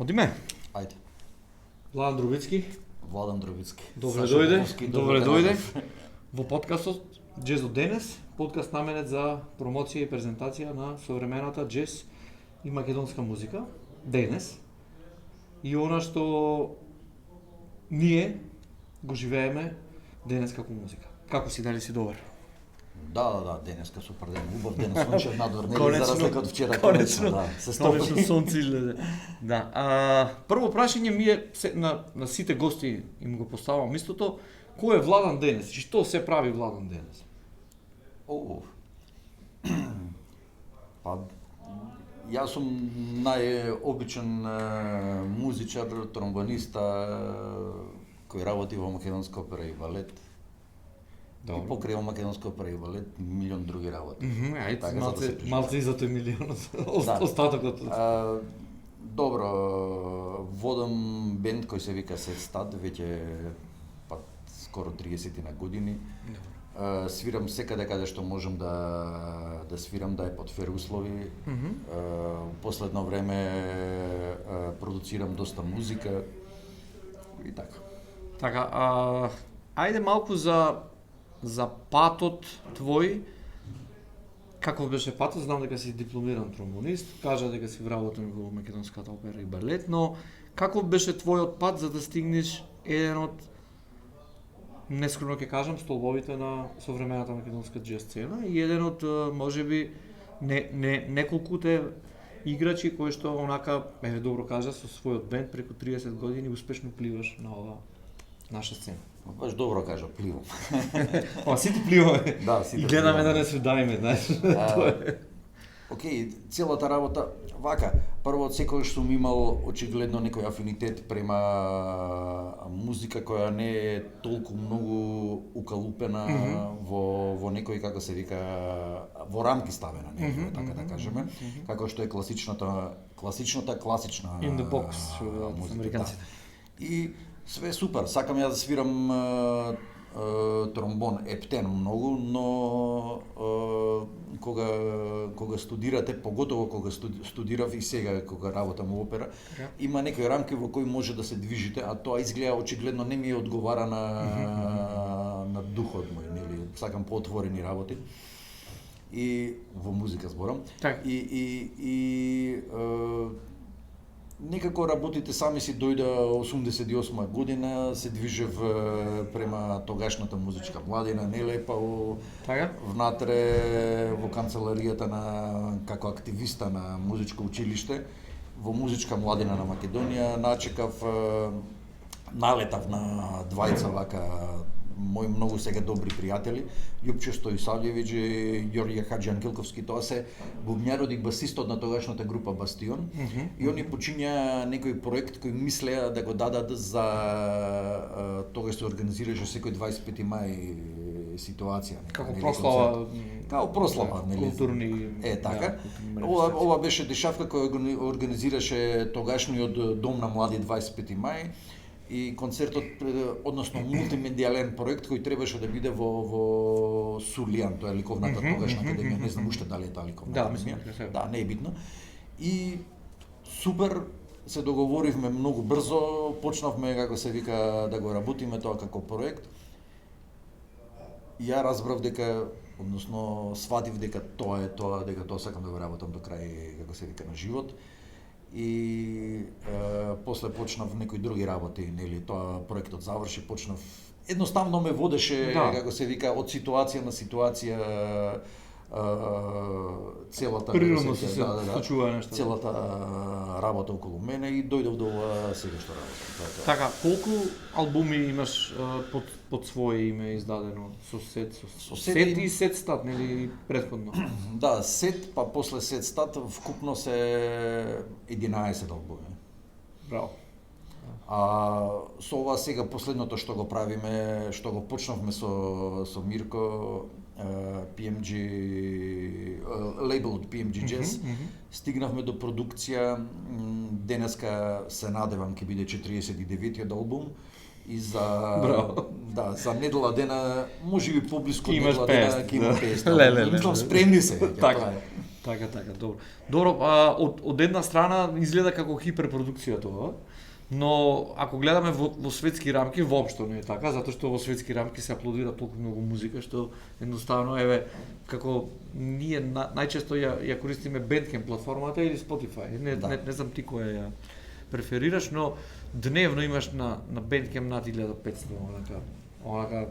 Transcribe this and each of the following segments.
Одиме. Ајде. Владан Друбицки. Владан Друбицки. Добре Сашо дојде. Поповски, Добре те дојде најдов. во подкастот Джез од денес, подкаст наменет за промоција и презентација на современата джез и македонска музика денес. И она што ние го живееме денес како музика. Како си, дали си добар? Да, денеска супер ден, убав ден, сончев надвор, нели Конечно, за разлика од вчера, конечно. да, се Конечно стопи. сонце излезе. Да. Прво прашање ми е на сите гости им го поставам истото, кој е Владан денес и што се прави Владан денес? Па, јас сум најобичен музичар, тромбониста, кој работи во македонска опера и балет. И покрај македонска опера и балет, милион други работи. Ајде, Така, за да се преживее. малце и за тој милион, Да. остатокот. Добро, водам бенд кој се вика Сет Стат, веќе скоро 30 на години. Свирам секаде каде што можам да свирам, да е под фер услови. Последно време продуцирам доста музика и така. Така, ајде малку за патот твој. Каков беше патот? Знам дека си дипломиран тромбонист, кажа дека си вработен во македонската опера и балет, но каков беше твојот пат за да стигнеш еден од, нескромно ќе кажам, столбовите на современата македонска джез сцена и еден од можеби неколкуте играчи кои што онака, добро кажа, со својот бенд преку 30 години успешно пливаш на ова наша сцена. Баш добро кажа, пливам. Сите пливаме. Да, сите И гледаме пливаме. да не се удариме, знаеш. Тоа е. Океј, целата работа, вака, прво од секогаш сум имал очигледно некој афинитет према музика која не е толку многу укалупена во некој, како се вика, во рамки ставена, така да кажеме, како што е класична In the box, што велат музика, американците. да. И све супер, сакам ја да свирам тромбон, ептен многу, но кога студирате, поготово кога студирав и сега кога работам во опера, има некои рамки во кои може да се движите, а тоа изгледа очигледно не ми е одговара на духот мој, нели, сакам поотворени работи. И во музика зборам. Так. И некако работите сами си дојде 88 година, се движев према тогашната музичка младина, неле, па Така? внатре во канцеларијата како активиста на музичко училиште, во музичка младина на Македонија, налетав на двајца вака мои многу сега добри пријатели, Љупчо Стојсављевиќ и Ѓорѓе Хаџи Ангелковски, тоа се бубњарот и басистот на тогашната група Бастион. И они почињаа некој проект кој мислеа да го дадат за тогаш се организираше секој 25 мај ситуација. Како прослава, Како прослава, нели? културни, така. културни Ова беше дешавка која организираше тогашниот Дом на млади 25 мај и концертот, односно мултимедијален проект кој требаше да биде во Сулијан, тоа е ликовната тогашна академија, не знам уште дали е таа ликовна академија. Да, не е битно. И супер се договоривме многу брзо, почнавме како се вика да го работиме тоа како проект. Ја разбрав дека, односно сватив дека тоа е тоа, дека тоа сакам да го работам до крај, како се вика, на живот. И после почнав некои други работи, нели, тоа проектот заврши, почнав едноставно ме водеше, како се вика, од ситуација на ситуација, целата природно се случува нешто. Целата работа околу мене и дојдов до ова сега што работам. Така, колку албуми имаш под свое име издадено со Сет и Сет Стат, нели претходно? Да, Сет, па после Сет Стат вкупно се 11 албуми. Браво. Со ова сега последното што го правиме, што го почнавме со Мирко, PMG, лейбл од PMG Jazz, стигнавме до продукција, денеска се надевам ќе биде 49-тиот албум и за недела дена, можеби поблиску Имаш недела дена ќе има 50. Мислам, спремни се. Така. Така, добро. Добро, од една страна изгледа како хиперпродукција тоа, но ако гледаме во светски рамки, воопшто не е така, затоа што во светски рамки се аплодира толку многу музика што едноставно еве како ние најчесто ја користиме Bandcamp платформата или Spotify. Не знам ти која ја преферираш, но дневно имаш на Bandcamp над 1500 онака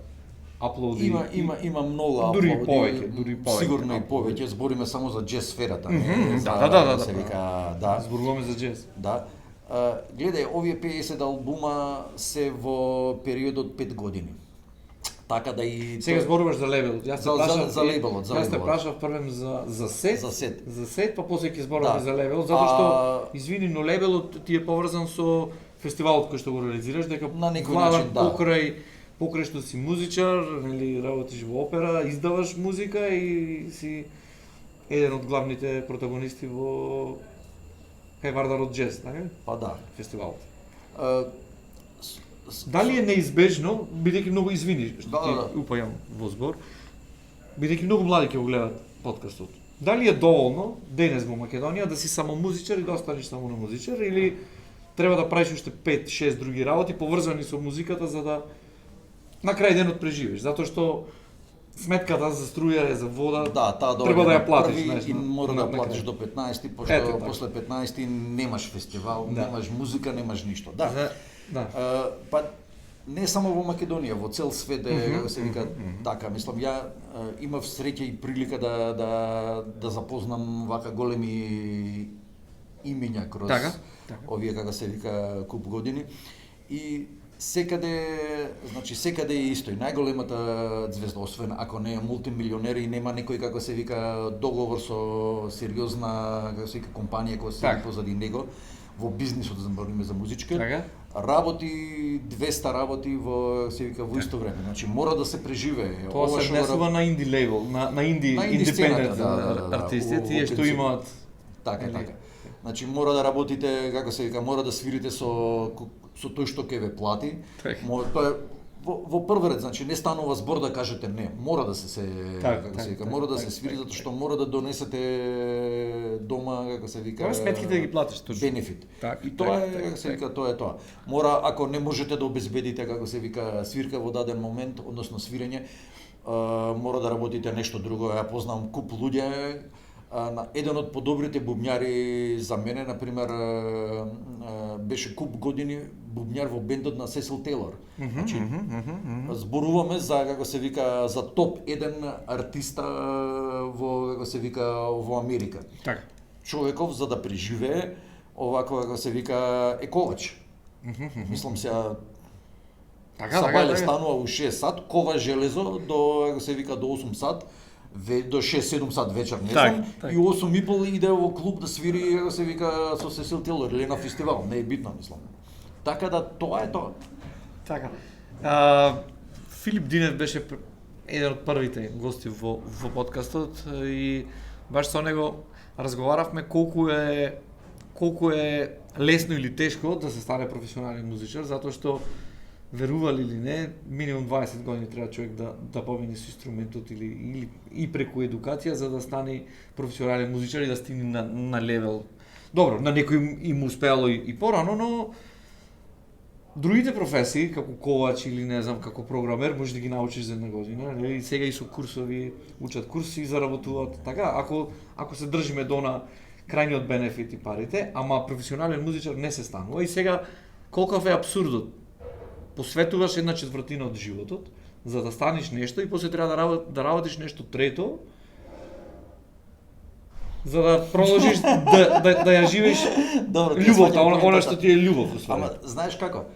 аплоди. Има многу дури аплоди, повеќе. Сигурно и повеќе, збориме само за џез сферата, се вика, да. Зборуваме за џез. Да. Гледај, овие 50 албума се во период од 5 години. Така да и Сега зборуваш за лейбелот. Јас те прашав за лейбелот, Јас те прашав првем за сет. За сет, па после ќе зборуваме за лейбелот, затоа што извини, но лейбелот ти е поврзан со фестивалот кој што го реализираш, дека на некој начин покрај што си музичар, нели работиш во опера, издаваш музика и си еден од главните протагонисти во Хевардарот џез, така? Па да. Фестивалот. Дали е неизбежно, бидејќи многу извини што ти упајам во збор, бидејќи многу млади ќе го гледат подкастот. Дали е доволно денес во Македонија да си само музичар и да останеш само на музичар или треба да правиш уште 5-6 други работи поврзани со музиката за да на крај денот преживееш, затоа што сметката за струја, за вода, треба да ја платиш, знаеш, и мора да платиш до 15, пошто после 15 немаш фестивал, немаш музика, немаш ништо. Па не само во Македонија, во цел свет е, се вика така, мислам, ја имав среќа и прилика да запознам вака големи имиња кроз овие, како се вика, куп години. И секаде е исто. И најголемата звезда, освен ако не е мултимилионер и нема некој, како се вика, договор со сериозна, како се вика, компанија која се позади него, во бизнисот, збориме за музичка, работи 200 работи во, се вика, во исто време. Значи мора да се преживее. Тоа се однесува на инди лейбл, на инди индепендент артисти, тие што имаат така. Значи мора да работите, како се вика, мора да свирите со тој што ќе ве плати. Тоа е во прв ред, значи не станува збор да кажете не, мора да се како се вика, мора да се свири затоа што мора да донесете дома, како се вика, тоа сметките да ги платиш точно. Бенефит. И тоа е, како се вика, тоа е тоа. Мора, ако не можете да обезбедите, како се вика, свирка во даден момент, односно свирење, мора да работите нешто друго. Ја познавам куп луѓе. Еден од подобрите бубњари за мене, например, беше куп години бубњар во бендот на Сесил Тейлор. Значи, зборуваме за, како се вика, за топ 1 артиста во, како се вика, во Америка. Така. Човеков за да преживее овако, како се вика, ековач. Мислам сега, Сабајле станува у 6 сат, кова железо до, како се вика, до 8 сат, до 6-7 сат вечер, не знам, и 8:30 иде во клуб да свири, како се вика, со Сесил Тейлор или на фестивал, не е битно, мислам. Така да, тоа е тоа. Така. Филип Динев беше еден од првите гости во подкастот и баш со него разговаравме колку е лесно или тешко да се стане професионален музичар, затоа што верували или не, минимум 20 години треба човек да помине со инструментот или и преку едукација за да стане професионален музичар и да стигне на левел. Добро, на некој им успеало и порано, но другите професии, како ковач или не знам, како програмер, можеш да ги научиш за една година, и сега и со курсови, учат курси и заработуваат. Така, ако се држиме до на крајниот бенефит и парите, ама професионален музичар не се станува. И сега, колкав е абсурдот? Посветуваш 1/4 од животот за да станеш нешто и после треба да работиш нешто трето за да продолжиш да ја живееш љубовта, она што ти е љубов. Ама знаеш како?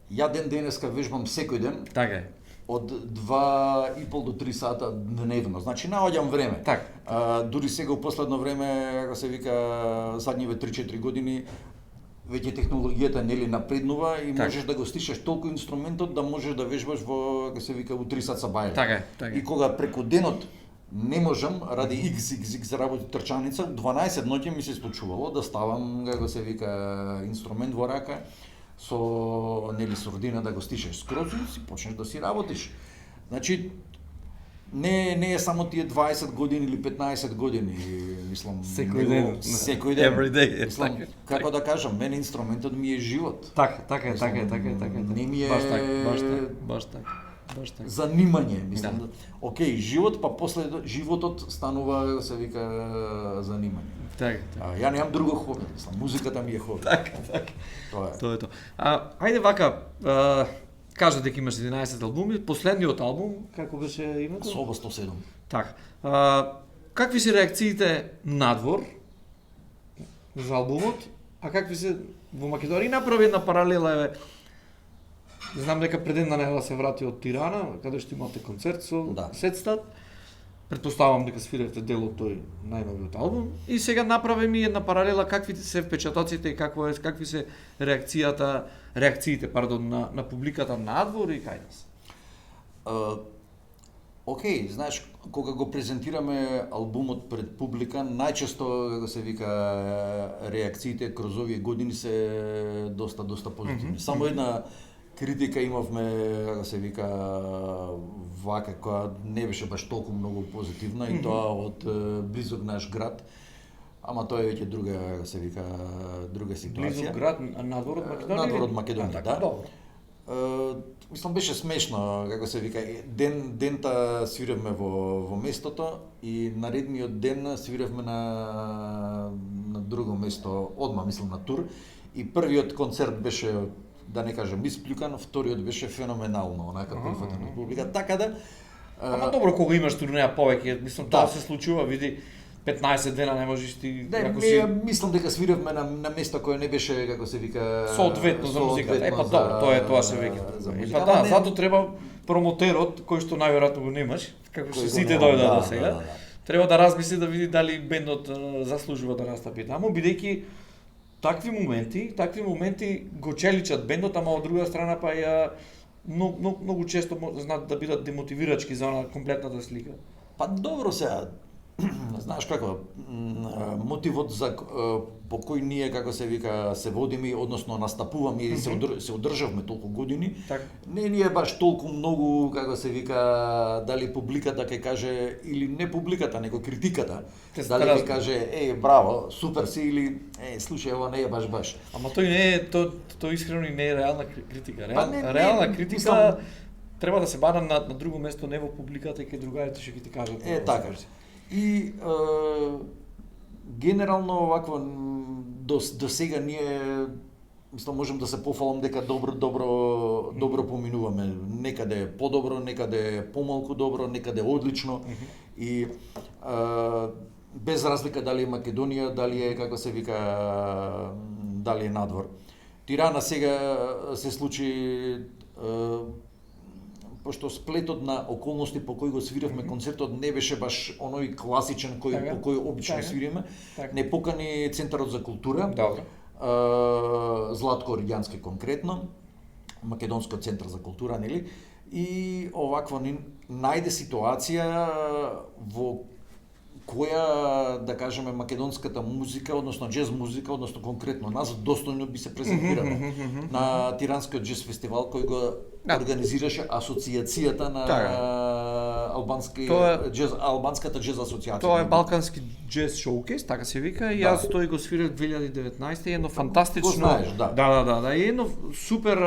Ја денеска вежбам секој ден. Така е. Од 2,5 до 3 сата дневно. Значи наоѓам време. Дури сега у последно време, како се вика, задниве 3-4 години веќе технологијата нели напреднува и можеш да го стишеш толку инструментот да можеш да вежбаш во, како се вика, во 3 сат Сабајле. Така е. И кога преку денот не можам, ради XXX работи трчаница, 12 ноќе ми се случувало да ставам, како се вика, инструмент во рака, со, нели, сурдина да го стишеш скроз и си почнеш да си работиш. Значи, не е само тие 20 години или 15 години, мислам. Секој ден. Секој ден. Every day. Мислам, како да кажам, мене инструментот ми е живот. Така е. Не ми е Баш така. занимање, мислам. Да. Океј, живот, па после животот станува, се вика, занимање. Така. Ја немам друго хоби, мислам, музиката ми е хоби. Така. Тоа е. Тоа е тоа. Ајде вака, кажа дека имаш 11 албуми, последниот албум, како беше името? Соба 107. Така. Какви се реакциите надвор за албумот, а какви се во Македонија? И направи една паралела, еве, знам дека пред една недела се врати од Тирана, каде што имате концерт со Да. Сетстат. Предпоставам дека свиревте дел од тој најновиот албум. И сега направи ми една паралела какви се впечатоците и какви се реакциите на публиката надвор и кај нас. Океј, знаеш, кога го презентираме албумот пред публика, најчесто, како се вика, реакциите кроз овие години се доста позитивни. Само една критика имавме, како се вика, вака, која не беше баш толку многу позитивна, и тоа од близок наш град. Ама тоа е веќе друга, како се вика, друга ситуација. Близок град, надвор од Македонија? Надвор од Македонија, да. Добро. Мислам, беше смешно, како се вика, дента свиревме во местото и наредниот ден свиревме на друго место, одма мислам на тур, и првиот концерт беше, да не кажам исплюкан, вториот беше феноменално, онака прифатен од публика, така да. Ама добро кога имаш турнеја повеќе, мислам тоа Да. се случува, види 15 дена не можеш ти Да, ако си мислам дека свиревме на место кое не беше, како се вика, соодветно за музиката. Па за- добро, тоа се веќе. за Па музика. да, Ама не- затоа треба промотерот кој што најверојатно го немаш, како што Кој го сите нема, дојдат да, до сега. да. Треба да размисли да види дали бендот заслужува да настапи таму, бидејќи такви моменти го челичат бендот, ама од друга страна па ја многу често знаат да бидат демотивирачки за она комплетната слика. Па добро сега, знаеш како, мотивот за по кој ние, како се вика, се водиме, односно настапуваме и се одржавме толку години, Така. не ни е баш толку многу, како се вика, дали публиката ќе каже, или не публиката, него критиката, Те се дали ќе разбира. каже, браво, супер си, или, слушај, ова не е баш. Ама тој не е, тој искрено и не е реална критика. Па не, Реална критика мислам- треба да се бара на друго место, не во публиката и кај другарите што ќе ти кажат. Така. И генерално овакво до сега ние мислам можам да се пофалам дека добро поминуваме. Некаде подобро, некаде помалку добро, некаде одлично. И без разлика дали е Македонија, дали е, како се вика, дали е надвор. Тирана сега се случи пошто сплетот на околности по кои го свиревме концертот не беше баш оној класичен по кој обично свириме. Не покани Центарот за култура. Добро. Златко Оригјански конкретно, Македонскиот центар за култура, нели? И оваква најде ситуација во која, да кажеме, македонската музика, односно джез музика, односно конкретно нас, достојно би се презентирала на Тиранскиот джез фестивал кој го организираше асоциацијата на албанската джез асоциација. Тоа е Балкански джез шоукейс, така се вика, и јас тој го свирев 2019 и едно фантастично. Го знаеш, да. Да, и едно супер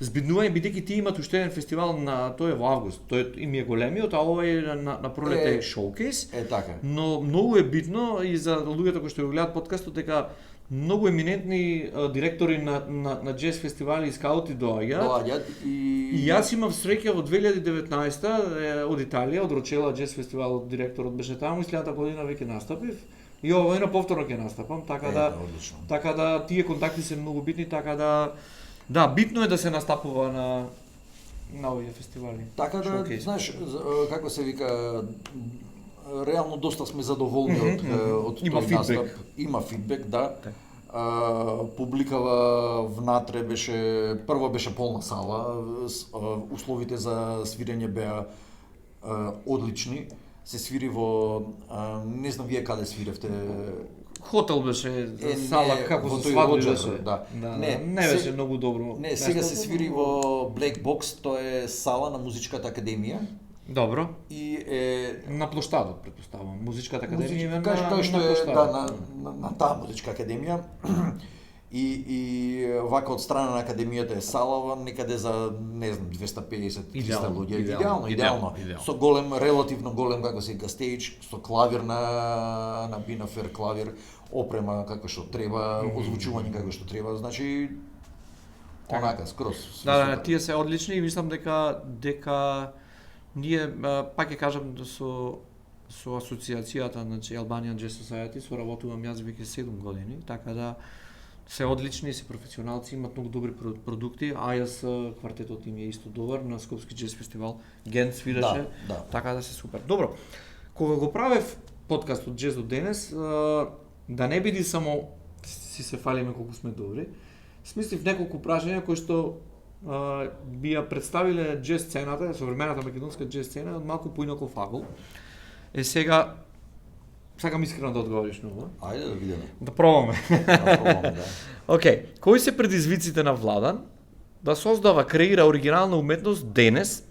збиднување, бидејќи ти имат уште еден фестивал тој е во август, тој им е големиот, а ова е на пролет е шоукейс. Така. Но многу е битно и за луѓето кои што го гледаат подкастот дека многу еминентни директори на джез фестивали и скаути доаѓаат. И јас имав среќа во 2019 од Италија, од Рочела джез фестивал, директорот беше таму и следната година веќе настапив. И ова година повторно ќе настапам, така да тие контакти се многу битни, така да, битно е да се настапува на овие фестивали. Така да, знаеш, како се вика, реално доста сме задоволни од тој настап. Има фидбек, да. Публикава внатре прво беше полна сала, условите за свирење беа одлични. Се свири во, не знам вие каде свиревте. Хотел беше, сала како со свадби беше. Да. Не беше многу добро. Не, сега се свири во Black Box, тоа е сала на Музичката академија. Добро. И На площадот, претпоставувам. Музичката академија е кај што на е площадот. на таа музичка академија. И вака од страна на академијата е салава некаде за не знам 250-300 Идеално, луѓе. идеално, Идеално. идеално. Со голем, релативно голем како се стејдж, со клавир на бинафер клавир, опрема како што треба, озвучување како што треба, значи онака скроз. Да, тие се одлични и мислам дека ние пак ќе кажам да со асоциацијата, значи Albanian Jazz Society соработувам јас веќе 7 години, така да се одлични, се професионалци, имат многу добри продукти, а јас квартетот им е исто добар на Скопски джез фестивал. Ген свираше, Да. така да се супер. Добро. Кога го правев подкастот Джез до денес, да не биде само си се фалиме колку сме добри, смислив неколку прашања кои што би ја представиле джез сцената, современата македонска джез сцена од малку поинаков агол. Сега сакам искрено да одговориш на ова. Ајде да видиме. Да пробаме. Да пробаме, да. Океј, кои се предизвиците на Владан да создава, креира оригинална уметност денес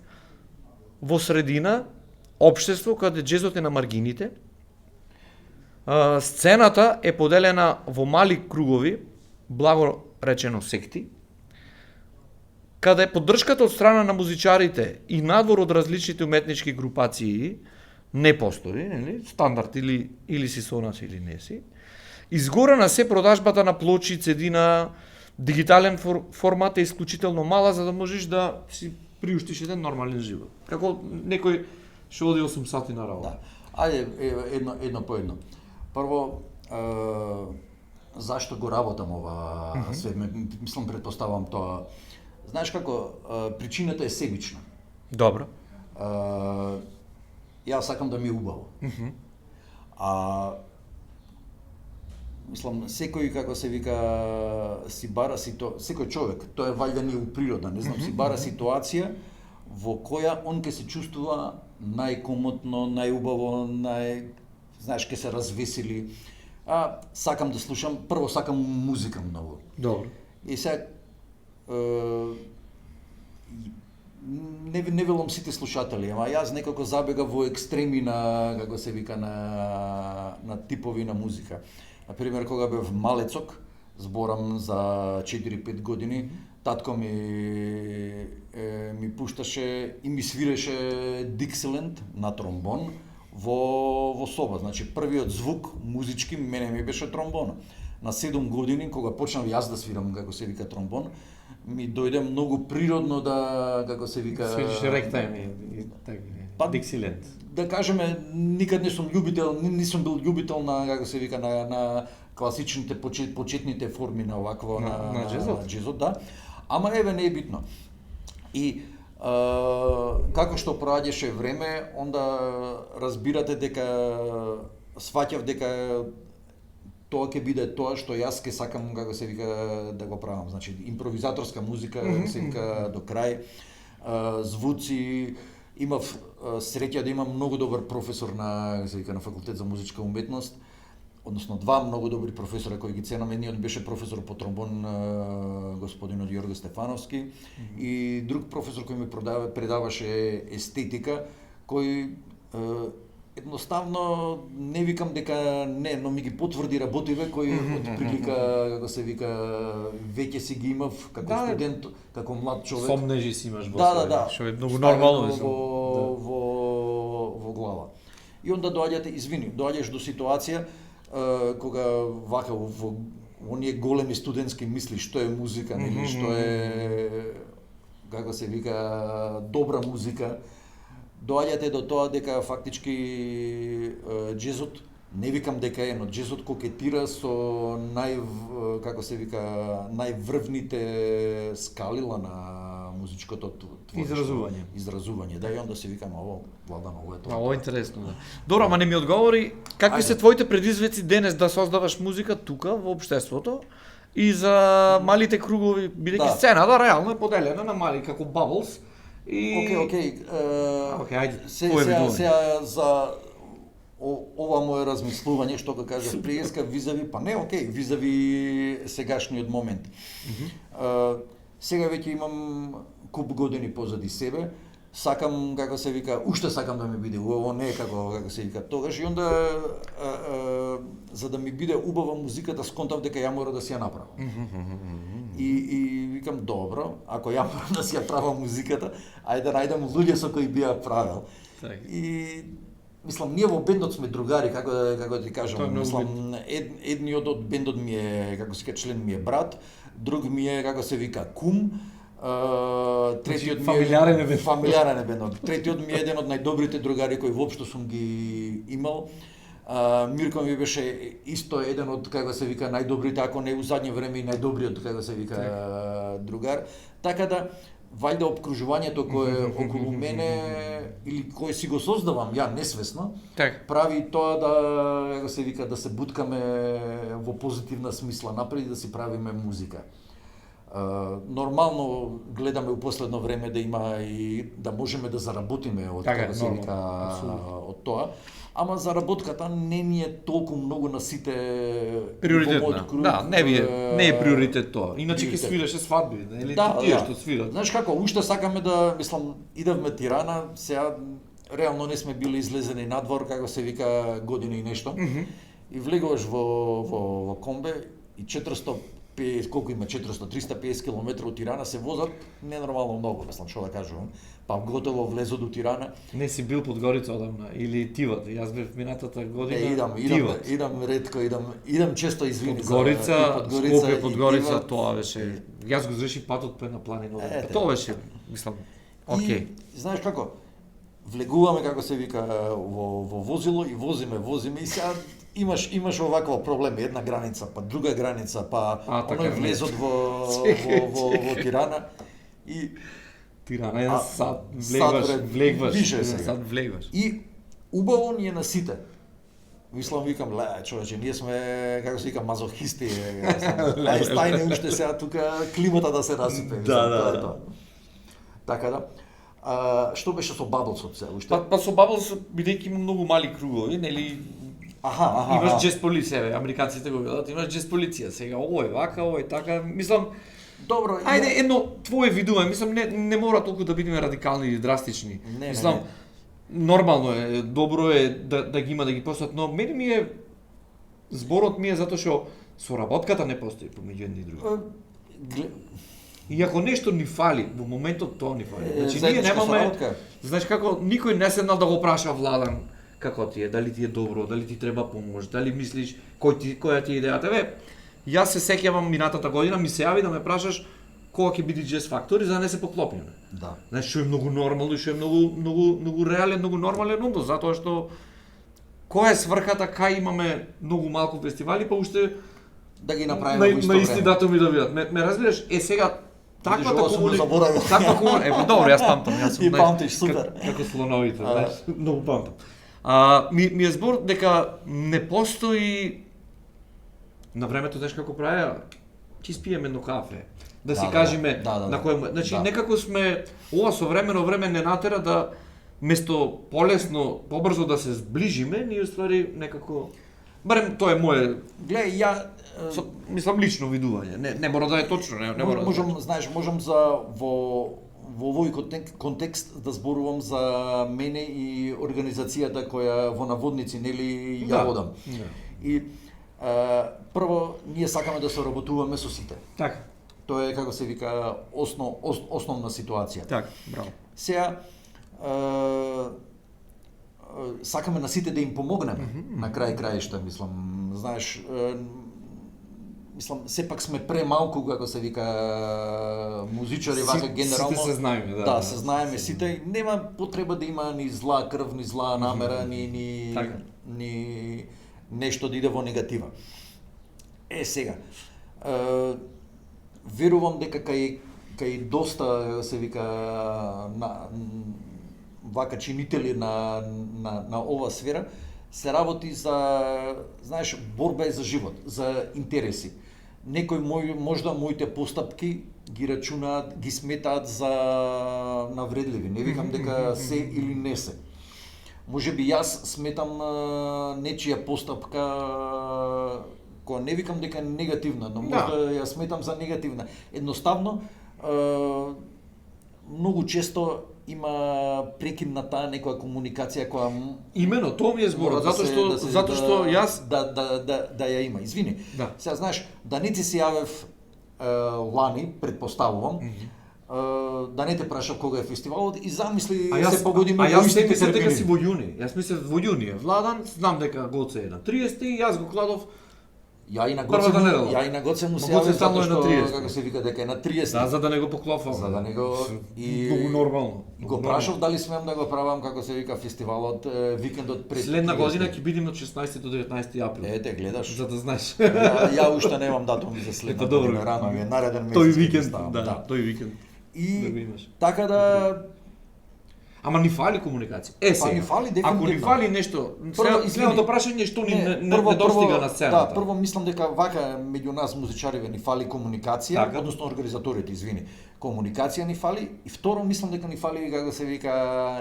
во средина, општество каде джезот е на маргините? Сцената е поделена во мали кругови, благо речено секти, каде поддршката од страна на музичарите и надвор од различните уметнички групации не постои, нели? Стандард или си сонаш или не си. Изгора на се продажбата на плочи, CD на дигитален формат е исклучително мала за да можеш да си приуштиш еден нормален живот. Како некој што оди 8 сати на работа. Да. Ајде едно по едно. Прво зашто го работам ова све, мислам претпоставам тоа. Знаеш како причината е себична. Добро. Јас сакам да ми е убаво. А мислам секој како се вика си бара секој човек, тоа е вајда ни у природа, не знам, си бара ситуација во која он ќе се чувствува најкомотно, најубаво, знаеш, ќе се развесели. Сакам да слушам, прво сакам музика многу. Добро. И сега не велам сите слушатели, ама јас некако забега во екстреми на како се вика на типови на музика. Например, кога бев малецок, зборам за 4-5 години, татко ми пушташе и ми свиреше Dixieland на тромбон во соба. Значи првиот звук музички мене ми беше тромбон. На 7 години кога почнав јас да свирам како се вика тромбон, ми дојде многу природно да како се вика свириш ректайм и така. Dixieland. Да кажеме, никад не сум бил љубител на како се вика на класичните почетните форми на овакво на джезот, да. Ама еве не е битно. И како што проаѓаше време, онда разбирате дека сваќав дека тоа ќе биде тоа што јас ќе сакам како се вика да го правам. Значи импровизаторска музика, како се вика до крај, звуци. Имав среќа да имам многу добар професор на факултет за музичка уметност, односно два многу добри професора кои ги ценам. Едниот беше професор по тромбон господинот Јорго Стефановски и друг професор кој ми предаваше естетика, кој едноставно не викам дека не, но ми ги потврди работиве кои од прилика како се вика веќе си ги имав како студент, како млад човек. Сомнежи си имаш во себе. Да. Што е многу нормално во глава. И онда доаѓаш до ситуација кога вака во оние големи студентски мисли што е музика, нели, што е како се вика добра музика. Доаѓате до тоа дека фактички джезот, не викам дека е, но джезот кокетира со како се вика најврвните скалила на музичкото изразување. Да, и онда се викам ово Владан, ово е тоа. Ово е интересно, да. Добро, ама не ми одговори какви се твоите предизвици денес да создаваш музика тука во општеството и за малите кругови, бидејќи сцената реално е поделена на мали како bubbles. Океј, ајде. Сега за ова мое размислување, што го кажав приеска, визави сегашниот момент. Сега веќе имам куп години позади себе, сакам, како се вика, уште сакам да ми биде убаво, не е како се вика тогаш и онда за да ми биде убава музиката сконтав дека ја мора да си ја направам. И викам добро, ако ја морам да си ја правам музиката, ајде да најдам луѓе со кои би ја правел. Так. И мислам ние во бендот сме другари, како да ти кажам, мислам едниот од бендот ми е, како се вика, член ми е брат, друг ми е, како се вика, кум. Третиот ми е фамилиарен бендот. Третиот ми е еден од најдобрите другари кои воопшто сум ги имал. Мирко ми беше исто еден од, како се вика, најдобрите, ако не у задње време и најдобриот, како се вика, другар. Така да, вајда обкружувањето кое е околу мене или кое си го создавам ја несвесно, Так. прави тоа да, како се вика, да се буткаме во позитивна смисла напред и да си правиме музика. Нормално гледаме у последно време да има и да можеме да заработиме од Така, како се вика од тоа, ама заработката не ни е толку многу на сите Приоритетна. Да, не е приоритет тоа. Иначе ќе свиреше свадби, или тие што свират. Знаеш како, уште сакаме да, мислам, идевме Тирана, сега реално не сме били излезени надвор, како се вика, година и нешто. И влегуваш во комбе и 450, колку има 350 км од Тирана се возат ненормално многу, мислам, што да кажувам. Па готово влезо до Тирана. Не си бил Подгорица одамна или Тиват? Јас бев минатата година. Идам ретко, идам често, извини. Подгорица, Скопје, Подгорица, тоа беше. Јас го зрешив патот пе на планина. Тоа беше, мислам, окей. Знаеш како? Влегуваме, како се вика, во возило и возиме и сега имаш оваква проблем, една граница, па друга граница, па оној влезот во Тирана и Тирана е сад влегваш. Сад влегваш. И убаво ни е на сите. Мислам, викам, човече, ние сме, како се вика, мазохисти. Стајне уште сега тука климата да се расипе. Да. Така да. Што беше со Bubblesот сега уште? Па со Bubbles, бидејќи има многу мали кругови, нели? Имаш джез полиција, американците го велат, имаш джез полиција. Сега овој вака, овој така, мислам. Добро, ајде едно твое видување, мислам не мора толку да бидеме радикални или драстични. Мислам, нормално е, добро е да ги има, да ги постојат, но мене ми е зборот ми е затоа што соработката не постои помеѓу едни и други. И ако нешто ни фали, во моментот тоа ни фали. Значи ние немаме, знаеш како, никој не седнал да го праша Владан како ти е, дали ти е добро, дали ти треба помош, дали мислиш која ти е идејата. Јас се сеќавам минатата година ми се јави да ме прашаш кога ќе биде Jazz Factory за да не се поклопиме. Да. Знаеш што е многу нормално и што е многу реален, многу нормален однос, затоа што која е сврхата, кај имаме многу малку фестивали, па уште да ги направиме во исто време. На исти време. датуми да бидат. Ме разбираш? Сега таквата комуникација. Добро, јас памтам, јас сум. И памтиш, супер. Како слоновите, знаеш, многу памтам. Ми е збор дека не постои на времето, знаеш како правеа, ќе спиеме едно кафе, да си кажеме на кој, значи некако сме ова со време не натера да место полесно, побрзо да се зближиме, ние уствари некако барем тоа е мое. Гледај, ја мислам лично видување, не мора да е точно, не мора. Можам за во овој контекст да зборувам за мене и организацијата која во наводници нели ја водам. И прво ние сакаме да соработуваме со сите. Така. Тоа е како се вика основна ситуација. Така, браво. Сега сакаме на сите да им помогнеме на крај краишта, мислам, знаеш, мислам, сепак сме премалку, како се вика, музичари, вака генерално. Сите се знаеме, да. Се знаеме сите, нема потреба да има ни зла крв, ни зла намера, ни нешто да иде во негатива. Сега, верувам дека кај доста, се вика, вака чинители на ова сфера, се работи за, знаеш, борба е за живот, за интереси. Некој можда моите постапки ги рачунаат, ги сметаат за навредливи. Не викам дека се или не се. Може би јас сметам нечија постапка, која не викам дека е негативна, но можда ја сметам за негативна. Едноставно, многу често има прекинната некоја комуникација која Имено, тоа ми е зборот, мора затоа што јас да ја има. Извини. Да. Сега знаеш, да не ти се јавев лани, предпоставувам, да не те прашав кога е фестивалот и замисли се погодиме јас истите мислев дека термини. си во јуни. Јас мислев во јуни е Владан, знам дека Гоце е на 30 и јас го кладов. Ја и на Првата недела. Гоце му се Ма Гоце јавив само затоа е на што 30. како се вика дека е на 30. Да, за да не го поклопам. За да не го Многу нормално. И го прашав дали смеам да го правам како се вика фестивалот викендот пред Следна 30. година ќе бидеме од 16 до 19 април. Ете, гледаш. За да знаеш. Ја уште немам датум за следна Ето, добро. година, рано ми е нареден месец. Тој ќе викенд, ставам, да, тој викенд. Да го И имаш. така да Ама ни фали комуникација. Па сега, ни фали ако дефинитивно. ни фали нешто, Прво, следното прашање е што ни не прво достига на сцената. Да, прво мислам дека вака меѓу нас музичариве ни фали комуникација, Така. односно организаторите, извини. Комуникација ни фали и второ мислам дека ни фали како се вика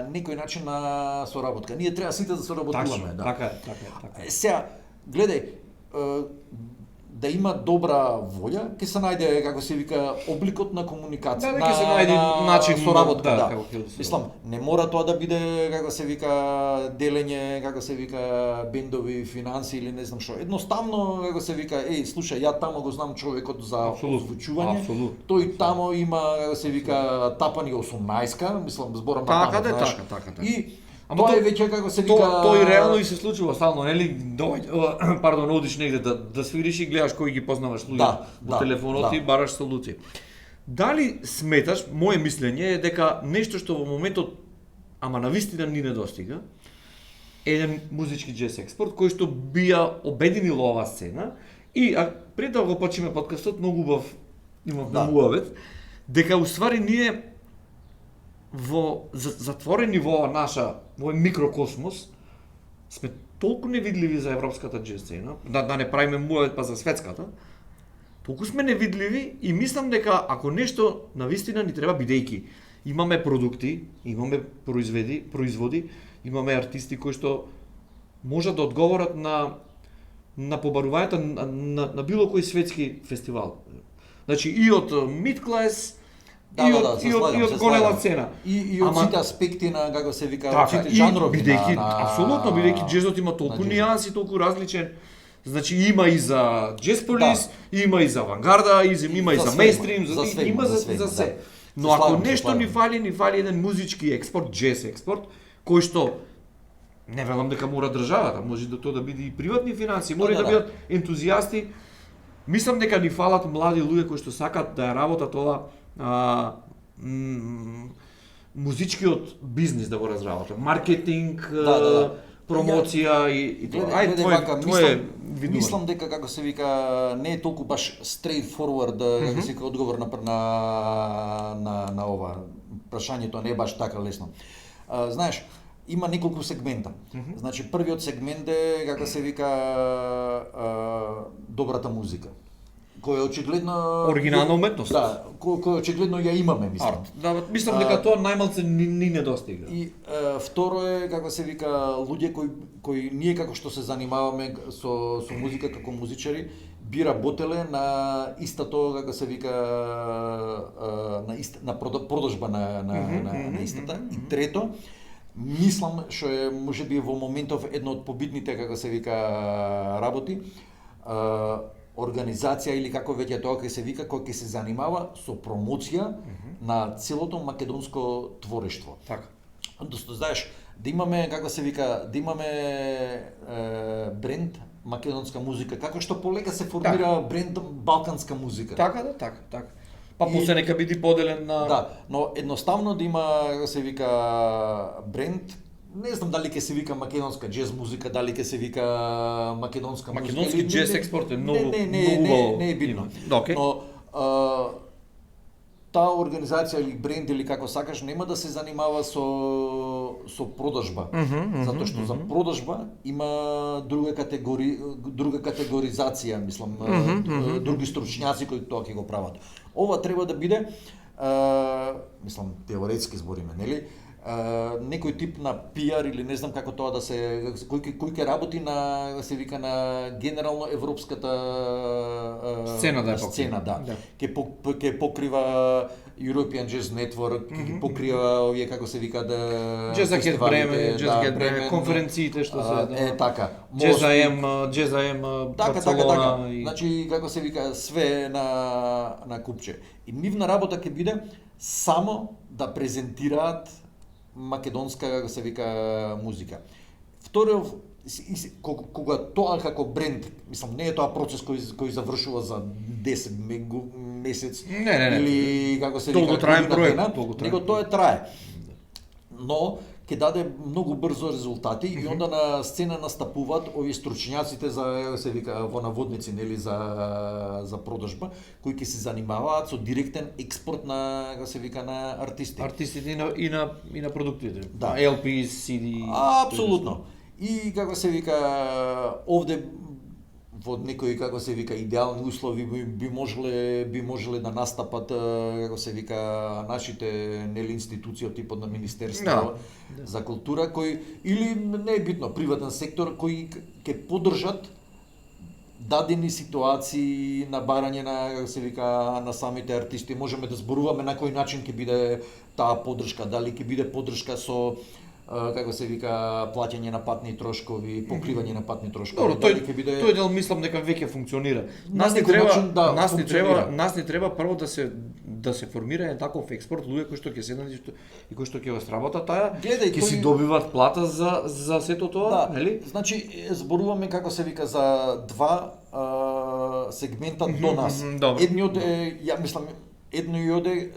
некој начин на соработка. Ние треба сите да соработуваме, Точно, да. така е. Сега, гледај, да има добра волја, ќе се најде како се вика обликот на комуникација, Да, ќе се најде начин на- соработка, да, да. како ќе да се Мислам, не мора тоа да биде како се вика делење, како се вика бендови, финанси или не знам што. Едноставно како се вика, слушај, ја тамо го знам човекот за Апсолутно, озвучување. апсолутно. Тој тамо има како се вика тапани 18-ка, мислам зборам на Така, тамо, да, знаеш. така. И Ама тоа е тоа- веќе како се вика Тој реално и се случува стално, нели? Пардон, одиш негде да свириш и гледаш кои ги познаваш луѓе Да, во да, телефонот да. и бараш солуци. Дали сметаш, моje мислење е дека нешто што во моментот ама навистина ни не достига, еден музички джез експорт кој што би ја обединил ова сцена и пред да го почнеме подкастот многу убав имав Да. муавет дека уствари ние затворени во ова наша, во микрокосмос, сме толку невидливи за европската джез сцена, да не правиме муавет па за светската, толку сме невидливи и мислам дека ако нешто навистина ни треба бидејќи имаме продукти, имаме производи, имаме артисти кои што можат да одговорат на побарувањето на било кој светски фестивал. Значи и од mid-class, и од голема цена. И од сите аспекти на како се вика, од Така, сите и жанрови бидејќи на апсолутно бидејќи џезот има толку на нијанси, толку различен. Значи има и за джез полис, има и за авангарда, има и За за све мејнстрим, има, за све има има, за за све има, се. да. Но Се ако слагам, се нешто слагам. ни фали еден музички експорт, джез експорт, кој што не велам дека мора државата, може да тоа да биде и приватни финансии, мора Да, да да. бидат ентузијасти. Мислам дека ни фалат млади луѓе кои што сакаат да ја работат ова музичкиот бизнис да го разработат, маркетинг, Да. промоција и тоа. Гледај вака, твое мислам дека како се вика не е толку баш straight forward како се вика одговор на ова прашањето не е баш така лесно. Знаеш, има неколку сегмента. Значи првиот сегмент е како се вика добрата музика. Која очигледно Оригинална уметност. Да, која очигледно ја имаме, мислам. арт. Да, мислам дека тоа најмалце ни не достига. И второ е како се вика луѓе кои ние како што се занимаваме со музика како музичари би работеле на истото како се вика на продажба на истата. И трето, мислам што е можеби во моментов едно од побитните како се вика работи, организација или како веќе тоа ќе се вика, кој ќе се занимава со промоција на целото македонско творештво. Така. Односно, знаеш, да имаме, како се вика, да имаме бренд македонска музика, како што полека се формира бренд балканска музика. Така. Па после нека биде поделен на Да, но едноставно да има, како се вика, бренд, не знам дали ќе се вика македонска џез музика, дали ќе се вика македонска музика. македонски џез експорт е многу не е битно. Окей. Но таа организација или бренд или како сакаш нема да се занимава со продажба. Затоа што за продажба има друга категоризација, мислам, други стручњаци кои тоа ќе го прават. Ова треба да биде мислам теоретски збориме, нели? некој тип на пиар или не знам како тоа да се кој ќе работи на се вика на генерално европската Сцена да е сцена, да. Да. Ќе покрива European Jazz Network, ќе покрива овие како се вика да Jazz Get Bremen, Jazz Get Bremen, Бремен, конференциите што се така. Jazz AM, Jazz AM Така, Барселона и Значи, како се вика, све на купче. И нивна работа ќе биде само да презентираат македонска, како се вика, музика. Второ, кога тоа како бренд, мислам, не е тоа процес кој завршува за 10 месец Не. или како се вика, Долготраен година проект, дена, долготраен. него тоа трае. Но ќе даде многу брзо резултати и onda на сцена настапуваат овие стручњаците за се вика во наводници нели за продажба кои ќе се занимаваат со директен експорт на како се вика на артисти. артистите и на продуктите. Да. LP, CD. Апсолутно. И како се вика овде во некои како се вика идеални услови би можеле да настапат како се вика нашите нели институции од типот на Министерство за култура кои или не е битно приватен сектор кои ќе поддржат дадени ситуации на барање на како се вика на самите артисти. Можеме да зборуваме на кој начин ќе биде таа поддршка, дали ќе биде поддршка со како се вика плаќање на патни трошкови, покривање на патни трошкови. Добро, тој дел мислам дека веќе функционира. Нас ни треба прво да се формира еден таков експорт, луѓе кои што ќе седнат и кои што ќе го сработат таа, ќе си добиваат плата за сето тоа, нели? Значи зборуваме како се вика за два сегмента до нас. Едниот е, ја мислам, едниот е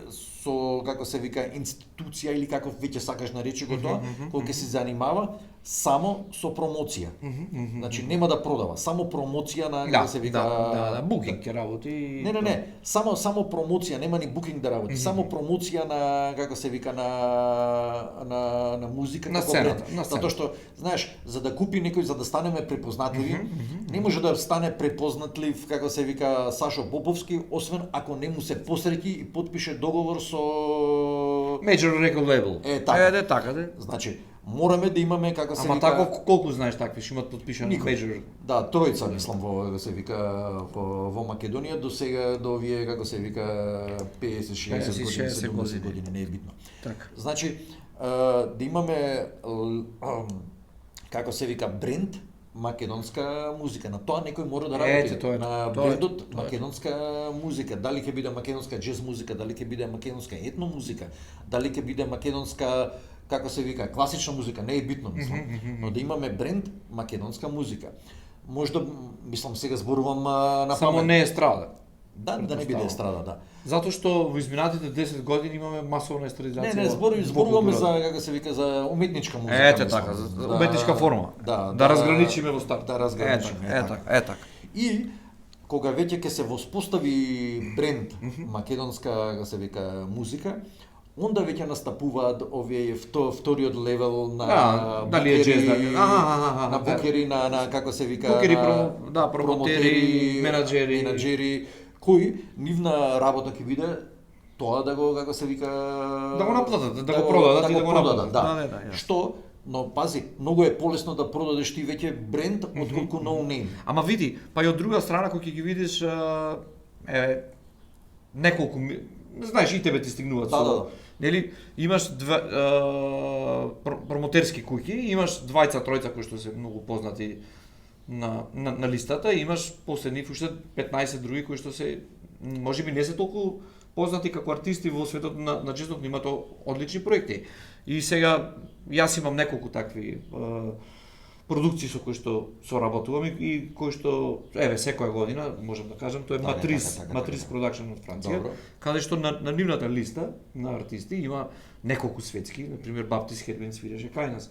со како се вика институција или како веќе сакаш наречи го тоа, кој ќе се занимава само со промоција. Значи нема да продава, само промоција на како се вика букинг ќе работи. Не, само промоција, нема ни букинг да работи, само промоција на како се вика на музика на сцената, затоа што знаеш, за да купи некој, за да станеме препознатливи, не може да стане препознатлив како се вика Сашо Поповски, освен ако не му се посреќи и потпише договор со Major Record Label. Така. Значи, мораме да имаме како се вика. Ама таков колку знаеш такви што имаат подпишано Major? Да, тројца мислам во се вика во Македонија до сега до овие како се вика 50-60 години, не е битно. Така. Значи, да имаме како се вика бренд македонска музика. На тоа некој мора да работи. На брендот македонска музика. Дали ќе биде македонска џез музика, дали ќе биде македонска етно музика, дали ќе биде македонска како се вика класична музика, не е битно, мислам. Но да имаме бренд македонска музика. Можда мислам сега зборувам на памет. Само не естрада. Да не биде естрада, да. Затоа што во изминатите 10 години имаме масовна естрадизација. Не, зборуваме за како се вика за уметничка музика. Така, за уметничка форма. Да разграничиме во старт. Да разграничиме. Така. И кога веќе ќе се воспостави бренд македонска како се вика музика, онда веќе настапуваат овие вториот левел на на букери, на како се вика букери, промотери, менаџери, кои нивна работа ќе биде тоа да го како се вика да го наплатат, да го продадат и да го наплатат. Да. Што но пази, многу е полесно да продадеш ти веќе бренд отколку no name. Ама види, па и од друга страна кој ќе ги видиш неколку знаеш и тебе ти стигнуваат со нели имаш промотерски куќи, имаш двајца тројца кои што се многу познати на листата и имаш последни уште 15 други кои што се можеби не се толку познати како артисти во светот на џезот, но имаат одлични проекти. И сега јас имам неколку такви продукции со кои што соработувам и кои што секоја година можам да кажам тоа е Матрис Продакшн од Франција, каде што на нивната листа на артисти има неколку светски, на пример Баптист Хедвин свиреше кај нас.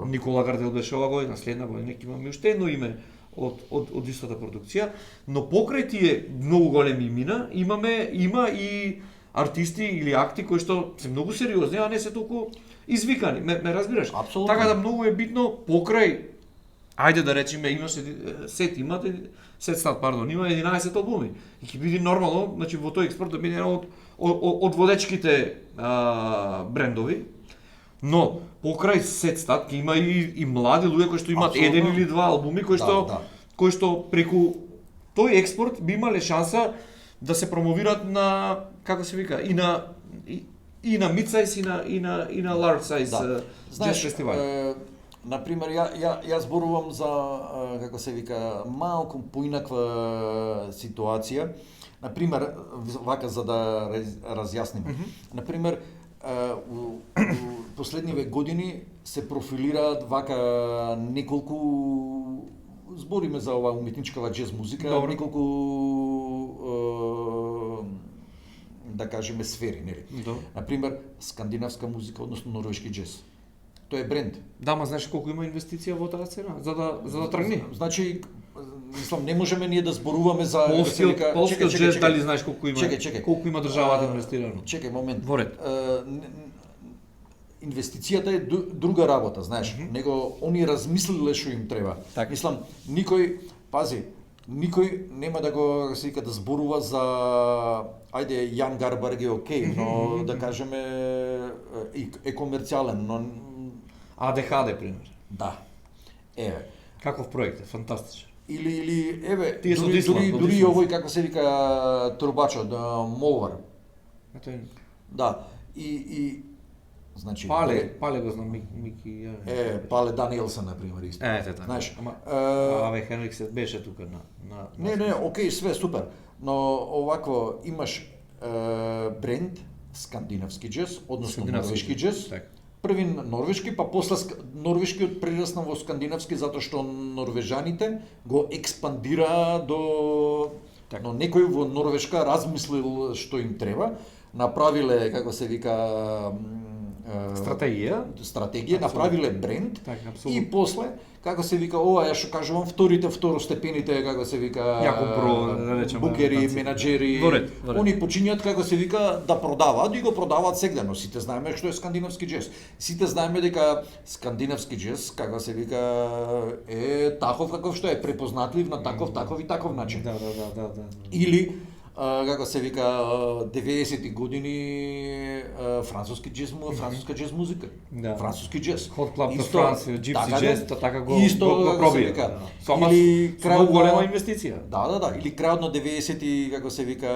Никола Гардел беше ова година, следна година ќе имаме уште едно име од истата продукција, но покрај тие многу големи имена има и артисти или акти кои што се многу сериозни, а не се толку извикани. Ме разбираш? Абсолютно. Така да многу е битно покрај ајде да речеме имаш има 11 албуми и ќе биде нормално, значи во тој експорт да биде еден од водечките брендови, Но покрај Сетстат ќе има и млади луѓе кои што имаат Апсолутно. еден или два албуми кои што преку тој експорт би имале шанса да се промовираат на, како се вика, и на mid-size и на large size jazz фестивали. Например, ја зборувам за, како се вика, малку поинаква ситуација. Например, вака за да разјасним. Например, у последниве години се профилираат вака неколку, збориме за ова уметничкава джез музика, Добро. неколку да кажеме сфери, нели? Добро. Например, скандинавска музика, односно норвешки джез. Тој е бренд. Да, ма знаеш колку има инвестиција во таа сцена за да тргне? Значи, мислам, не можеме ние да зборуваме за Полскиот джез дали знаеш колку има? Чекај. Колку има државата инвестирано? Чекај момент. Во ред. Инвестицијата е друга работа, знаеш. Него они размислиле што им треба. Така. Мислам, никој нема да го се вика да зборува за ајде Јан Гарбарг е окей, но да кажеме е комерцијален, но АДХД пример. да. Еве. Каков проект е, фантастичен. Или еве, Тие со дури Дисланд, дури овој како се вика трубачот, Молвар. Ето е. Да. И значи Пале го знам, Мики. Пале Даниелсен например исто. Ете така. Знаеш, Ама Аве Хенрикс беше тука на Не, окей, све супер, но овакво имаш бренд скандинавски джез, односно норвешки джез. Така. Први норвешки, па после норвешкиот прерасна во скандинавски затоа што норвежаните го експандираа до Так. но некој во Норвешка размислил што им треба, направиле како се вика стратегија, направиле бренд Така, и апсолутно. после како се вика ова ја што кажувам второстепените како се вика да речеме, букери, танци. менаџери, Во ред. они почињаат како се вика да продаваат и го продаваат сегдено. Сите знаеме што е скандинавски джез. Сите знаеме дека скандинавски джез како се вика е таков каков што е препознатлив на таков и таков начин. Да. Или како се вика 90-ти години француска джез музика. Да. Француски джез. Hot Club Исто, Франција, Gypsy така Jazz, да, така го исто, го како се пробија. вика. Сома Или со многу голема инвестиција. Да, или крајот на 90-ти, како се вика,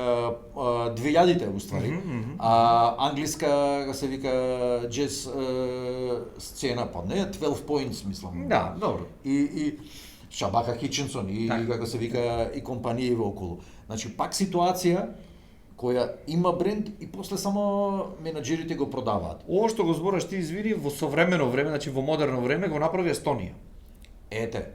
2000-те уствари. Англиска, како се вика, джез сцена, па не, 12 Points, мислам. Да, добро. И Шабака Хичинсон и Така. како се вика и компании во околу. Значи пак ситуација која има бренд и после само менаџерите го продаваат. Ова што го збораш ти извини во современо време, значи во модерно време го направи Естонија. Ете.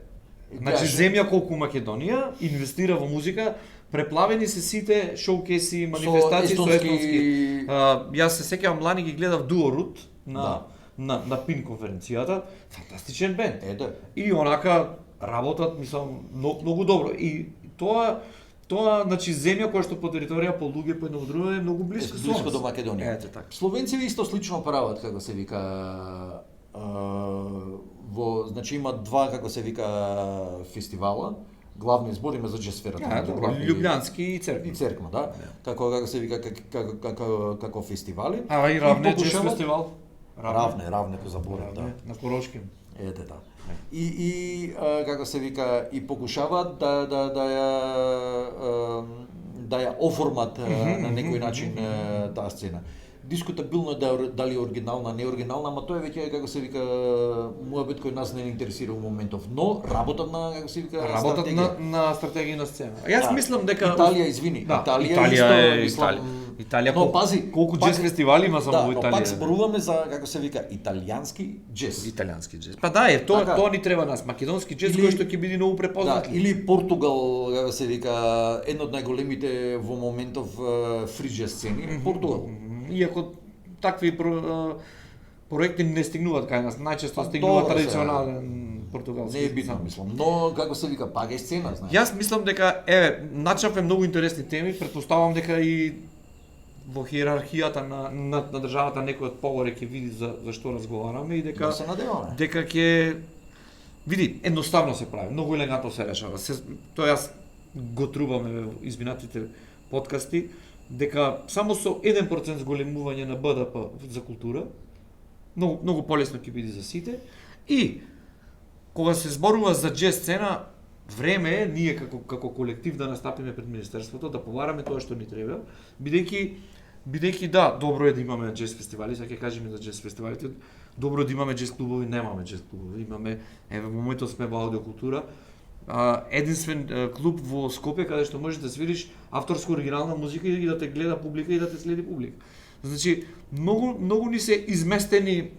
Значи Гледаш, земја колку Македонија инвестира во музика, преплавени се сите шоукеси, манифестации со естонски. Јас се сеќавам лани ги гледав Дуо Рут на ПИН конференцијата, фантастичен бенд. Ете. И онака работат, мислам, многу добро. И тоа значи земја која што по територија, по луѓе, по едно друго е многу близко со близко нас. до Македонија. Ете така. Словенци исто слично прават, како се вика, значи има два, како се вика, фестивала, главни збориме за джез сферата. Добро, Лјубљански и и Церква. Церква, да. Како се вика, како фестивали. А и Равне джез покушават- фестивал. Равне го заборав, да. На Корошки. Ете да. И како се вика и покушаваат да ја оформат на некој начин таа сцена. Дискутабилно е дали е оригинална, не оригинална, ама тоа е веќе како се вика муабет кој нас не интересира во моментов, но работат на како се вика Работат на стратегија на сцена. А јас мислам дека Италија, извини, Да, Италија е исто, мислам, Италија но пази, колку пак- джез фестивали има само да, во но Италија. пак зборуваме за како се вика италијански джез. Италијански джез. Па да, тоа Така. тоа ни треба нас, македонски джез Или- кој што ќе биде многу Да, препознат. или Португал, како се вика, едно од најголемите во моментов фри джез сцени, Португал. Иако такви проекти не стигнуваат кај нас, најчесто Па, стигнува добро, традиционален португалски. Не е битно, мислам, но како се вика, пак е сцена, знаеш. Јас мислам дека начнавме многу интересни теми, претпоставам дека и во хиерархијата на државата некој од погоре ќе види за што разговараме и дека Да се надеваме. дека ќе види, едноставно се прави, многу елегантно се решава. Тоа јас го трубаме во изминатите подкасти дека само со 1% зголемување на БДП за култура многу полесно ќе биде за сите. И кога се зборува за џез сцена, време е ние како колектив да настапиме пред министерството, да повараме тоа што ни треба, бидејќи да, добро е да имаме џез фестивали, сега ќе кажеме за џез фестивалите, добро е да имаме џез клубови, немаме џез клубови, имаме, еве во моето сме во аудиокултура, единствен клуб во Скопје каде што можеш да свириш авторска оригинална музика и да те гледа публика и да те следи публика. Значи, многу ни се изместени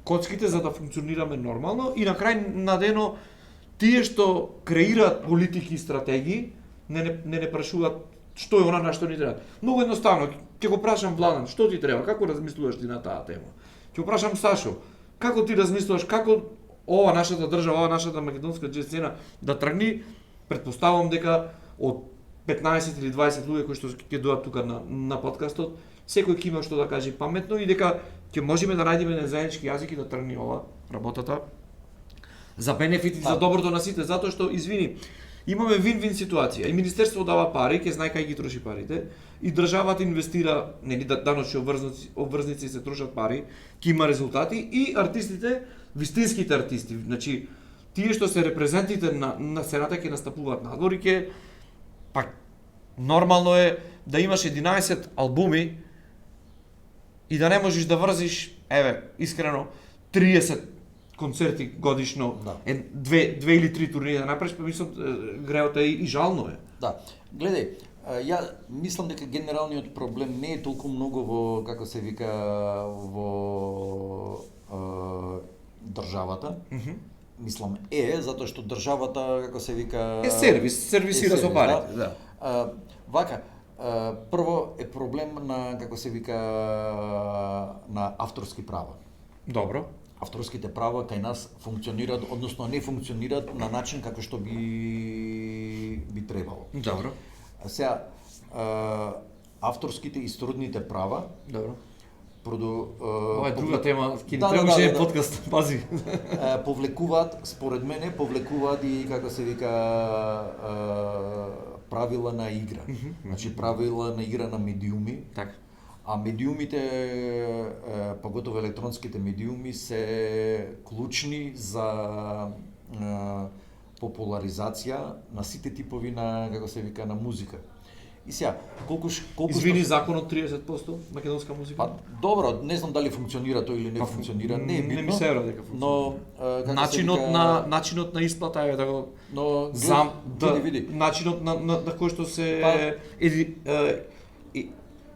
коцките за да функционираме нормално и на крај на дено тие што креираат политики и стратегии не прашуваат што е она на што ни треба. Многу едноставно, ќе го прашам Владан, што ти треба, како размислуваш ти на таа тема? Ќе го прашам Сашо, како ти размислуваш, како ова нашата држава, ова нашата македонска џез сцена да тргни? Претпоставувам дека од 15 или 20 луѓе кои што ќе дојдат тука на подкастот, секој ќе има што да каже паметно и дека ќе можеме да најдеме на заеднички јазик и да тргне ова работата за бенефит и за доброто на сите, затоа што извини, имаме вин-вин ситуација. И министерството дава пари, ќе знае кај ги троши парите, и државата инвестира, нели даночни обврзници се трошат пари, ќе има резултати и артистите, вистинските артисти, значи тие што се репрезентите на сцената ќе настапуваат надвор и ќе пак нормално е да имаш 11 албуми и да не можеш да врзиш, еве, искрено 30 концерти годишно, Да. Две или три турнири да направиш, па мислам греото е и жално е. Да. Гледај, ја мислам дека генералниот проблем не е толку многу во, како се вика, во државата. Мислам затоа што државата, како се вика, сервисира со парите, да. Вака, прво е проблем на, како се вика, на авторски права. Добро. Авторските права кај нас функционираат, односно не функционираат на начин како што би требало. Добро. Сега, авторските и сродните права, Добро. Ова е друга тема, ќе ни требаше подкаст, пази. Повлекуваат, според мене, и, како се вика, правила на игра. Значи, правила на игра на медиуми. Така. А медиумите, поготово електронските медиуми, се клучни за популаризација на сите типови на, како се вика, на музика. И сега, колку Извини, законот 30% македонска музика? Па добро, не знам дали функционира тој или не функционира, не е битно. Не ми се верува дека функционира. Но начинот на исплата е да го но види. Начинот на кој што се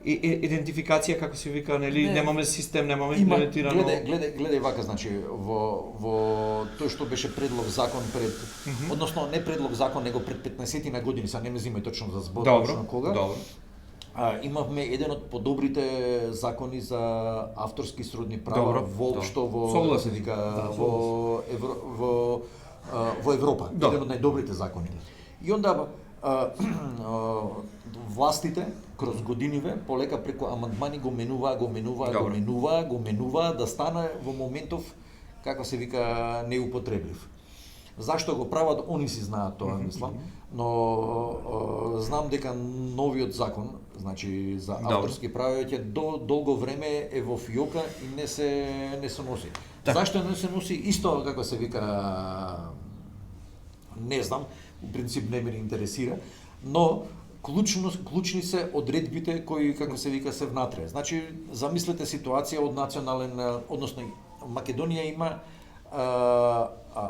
идентификација, како се вика, нели, немаме систем, немаме имплементирано. Гледај вака, значи во тој што беше предлог закон пред, односно не предлог закон, него пред 15 на години, са не ме зимај точно за збор, точно кога. Добро. Имавме еден од подобрите закони за авторски и сродни права воопшто во се вика во Европа, еден од најдобрите закони. И онда властите кроз годиниве полека преку амандмани го менува да стане во моментов, како се вика, неупотреблив. Зашто го прават, они си знаат тоа, мислам, но знам дека новиот закон, значи за авторски права, ќе долго време е во фиока и не се носи. Зашто не се носи? Исто, како се вика, не знам, у принцип не ме интересира, но клучни се одредбите кои, како се вика, се внатре. Значи, замислете ситуација од национален, односно Македонија има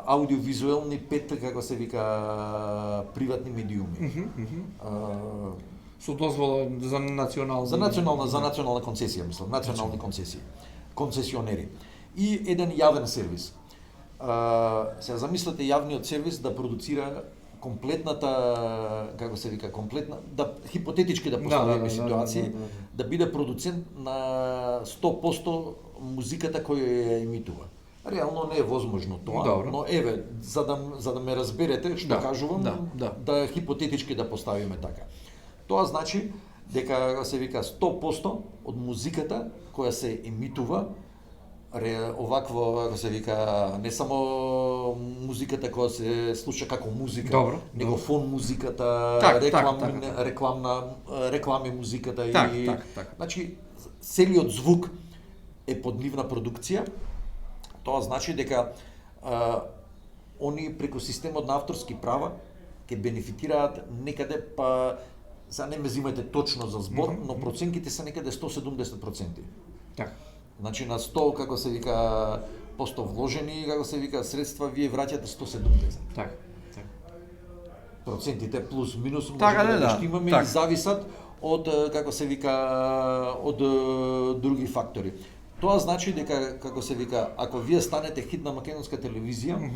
аудиовизуелни 5, како се вика, приватни медиуми. Со дозвола за национална концесија, мислам, национални концесии, концесионери. И еден јавен сервис. Сега замислете јавниот сервис да продуцира комплетната, како се вика, да хипотетички да поставиме ситуација, да биде продуцент на 100% музиката која ја емитува. Реално не е возможно тоа, но еве, за да ме разберете што кажувам, да хипотетички да поставиме така. Тоа значи дека, како се вика, 100% од музиката која се емитува, овакво, како се вика, не само музиката која се слуша како музика, него фон музиката, реклами музиката и значи целиот звук е под нивна продукција, тоа значи дека они преку системот на авторски права ќе бенефитираат некаде, па за не ме зимајте точно за збор, но проценките се некаде 170%. Така. Значи на 100, како се вика, посто вложени, како се вика, средства, вие враќате 170. Така. Процентите плюс минус може Така, да да, нешто имаме така. и зависат од, како се вика, од други фактори. Тоа значи дека, како се вика, ако вие станете хит на македонска телевизија,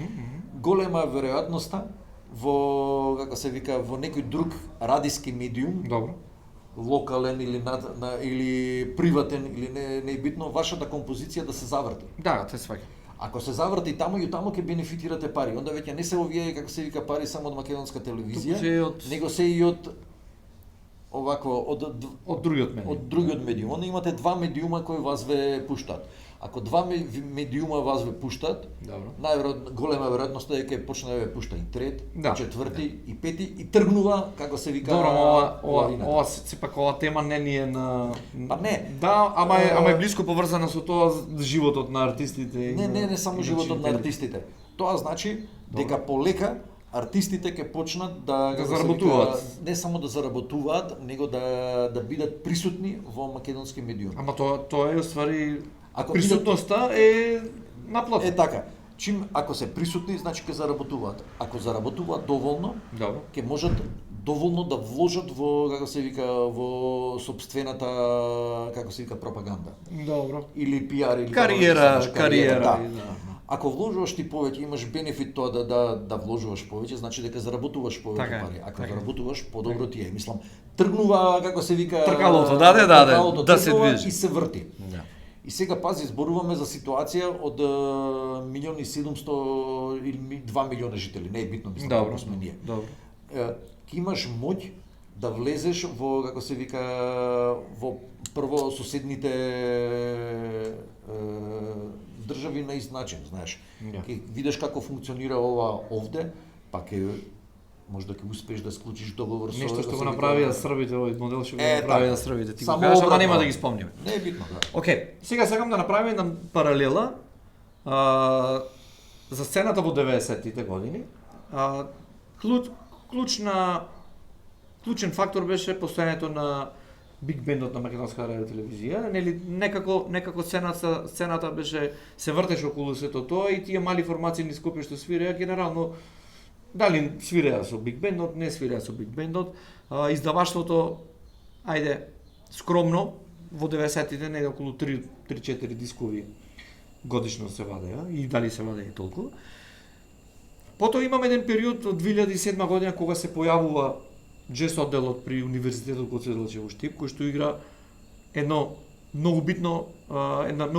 голема е веројатноста во, како се вика, во некој друг радиски медиум, Добро. локален или или приватен или не е битно, вашата композиција да се заврти. Да, те сваќам. Ако се заврти таму и таму ќе бенефитирате пари. Онда веќе не се овие, како се вика, пари само од македонска телевизија, Туку се и од- него се и од овакво Од другиот медиум. од другиот медиум. Онда имате два медиума кои вас ве пуштат. Ако два медиума вас ве пуштат, Добро. најверојатно голема веројатност е дека почне да ве пушта и трет, Да. и четврти, и пети и тргнува, како се вика, Добро, лавината. ова сепак ова тема не ни е на Па не. Да, ама е блиско поврзана со тоа животот на артистите. и Не само и животот на учителите. артистите. Тоа значи дека полека артистите ќе почнат да како се заработуваат. вика, не само да заработуваат, него да бидат присутни во македонски медиум. Ама тоа е уствари Ако присутноста е наплата. Е така, ако се присутни, значи ќе заработуваат. Ако заработуваат доволно, Добро. ќе можат доволно да вложат во, како се вика, во собствената, како се вика, пропаганда. Добро. Или пиар, или Кариера, како кариера. Да. Да. Ако вложуваш ти повеќе, имаш бенефит тоа да вложуваш повеќе, значи дека заработуваш повеќе Така е, пари. Ако така е. заработуваш, подобро ти е. Мислам, тргнува, како се вика, Тркалото, даде, тркалото да се тргнува движи. и се врти. Да. И сега пази, зборуваме за ситуација од 1.700.000 или 2 милиона жители, не е битно, мислам, Добро. колку сме ние. Добро. Ки имаш моќ да влезеш во, како се вика, во прво соседните држави на ист начин, знаеш. Да. Ке видиш како функционира ова овде, па ке може да ќе успееш да склучиш договор со Нешто што како го се вика, направија србите, овој модел што го Е, направија така. србите. Ти го Само кажеш, ама обратно. нема да ги спомниме. Не е битно, да. Океј, сега сакам да направиме една паралела за сцената во 90-тите години. Клучен фактор беше постојањето на биг бендот на македонска радиотелевизија, нели некако сцената беше се вртеше околу сето тоа и тие мали формации низ Скопје што свиреа генерално дали свиреа со биг бендот, не свиреа со биг бендот, издаваштвото ајде скромно во 90-тите не околу 3-4 дискови годишно се вадеа и дали се вадеа и толку. Потоа имаме еден период од 2007 година кога се појавува джез одделот при Универзитетот Гоце Делчев Штип, кој што игра една многу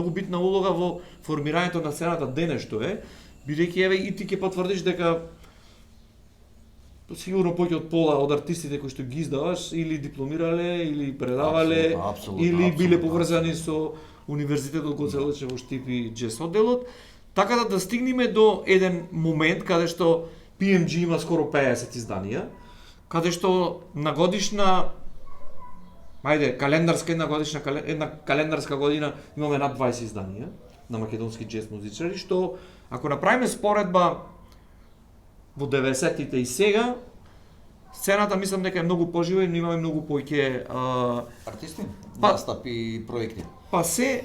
битна улога во формирањето на сцената денес што е, бидејќи еве и ти ќе потврдиш дека сигурно повеќе од пола од артистите кои што ги издаваш или дипломирале, или предавале, Апсолутно, или биле апсолутно. поврзани со Универзитетот Гоце Делчев Штип и джез одделот, така да стигнеме до еден момент каде што PMG има скоро 50 изданија, каде што на годишна една календарска година имаме над 20 изданија на македонски джез музичари, што ако направиме споредба во 90-тите и сега, сцената мислам дека е многу пожива и имаме многу повеќе Артисти, Па- настапи и проекти. па се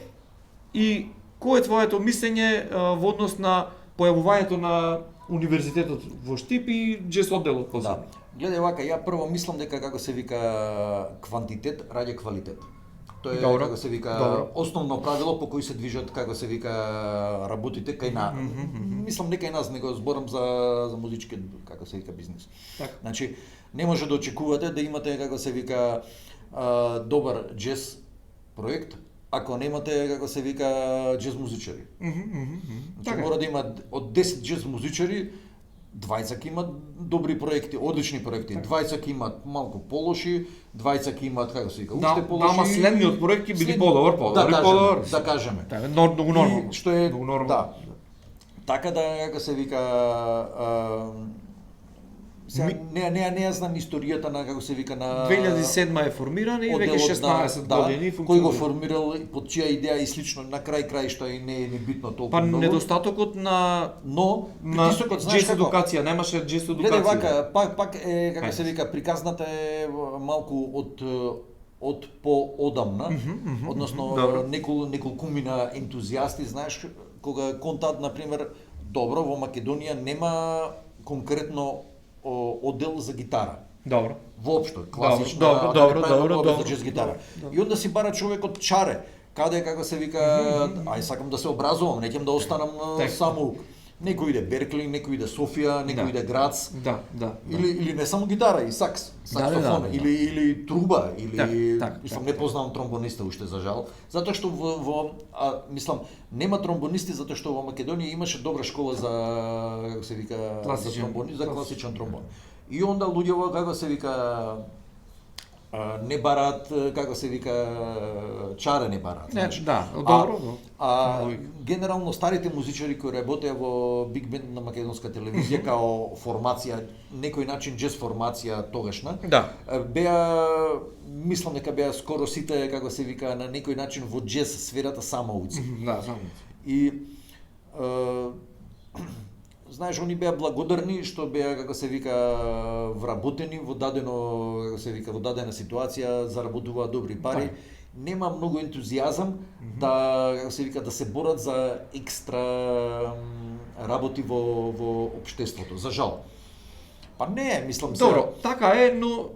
и кој е твоето мислење во однос на појавувањето на Универзитетот во Штип и джез одделот Да. позади? Гледај вака, ја прво мислам дека како се вика квантитет раѓа квалитет. Тоа е Добро. како се вика Добро. основно правило по кој се движат како се вика работите кај на мислам не кај нас, него зборам за музички како се вика бизнис. Така. Значи не може да очекувате да имате како се вика добар джез проект ако немате како се вика джез музичари. Значи Така е. мора да има од 10 джез музичари 20 ќе имат добри проекти, одлични проекти. 20 ќе имат малку полоши, 20 ќе имат како се вика, уште полоши. ама следниот проект ќе биде След- подобар, подобар. Да кажеме. Така, многу нормално. И што е многу нормално. да. Така да како се вика Сега, не ја знам историјата на, како се вика, на 2007 е формиран и веќе одделот 16 години кој го функционира. формирал, под чија идеја и слично, на крај краишта и не е ни битно толку Па многу. недостатокот на Притисокот, знаеш джез како? едукација, немаше джез Гледај едукација. вака, пак е, како Ајде. се вика, приказната е малку од поодамна, односно Добро. неколкумина ентузијасти, знаеш, кога контат, например, добро, во Македонија нема конкретно оддел за гитара. Добро. Воопшто, класична, Добро, а да не добро, правиме добро, оддел за добро. джез гитара. Добро. И онда си бара човекот чаре, каде, како се вика, ај сакам да се образувам, не ќе да останам Така. самоук. Некој иде Беркли, некој иде Софија, некој Да. иде Грац. Да, да. Или не само гитара, и сакс, саксофон, да. или труба, или Так, мислам так, не так. познавам тромбониста уште за жал, затоа што мислам нема тромбонисти затоа што во Македонија имаше добра школа за како се вика Класичен, за тромбонист, за класичен. класичен тромбон. И онда луѓето како се вика не бараат, како се вика, чаре не бараат. Не, знаеш. да, добро, добро. А генерално старите музичари кои работеа во Биг Бенд на македонска телевизија као формација, некој начин джез формација тогашна, Да. беа, мислам дека беа скоро сите, како се вика, на некој начин во джез сферата самоуци. Да, само. И знаеш, они беа благодарни што беа, како се вика, вработени во дадено, како се вика, во дадена ситуација, заработуваат добри пари. Нема многу ентузијазам да, како се вика, да се борат за екстра работи во општеството, за жал. Па не, мислам се. Добро, така е, но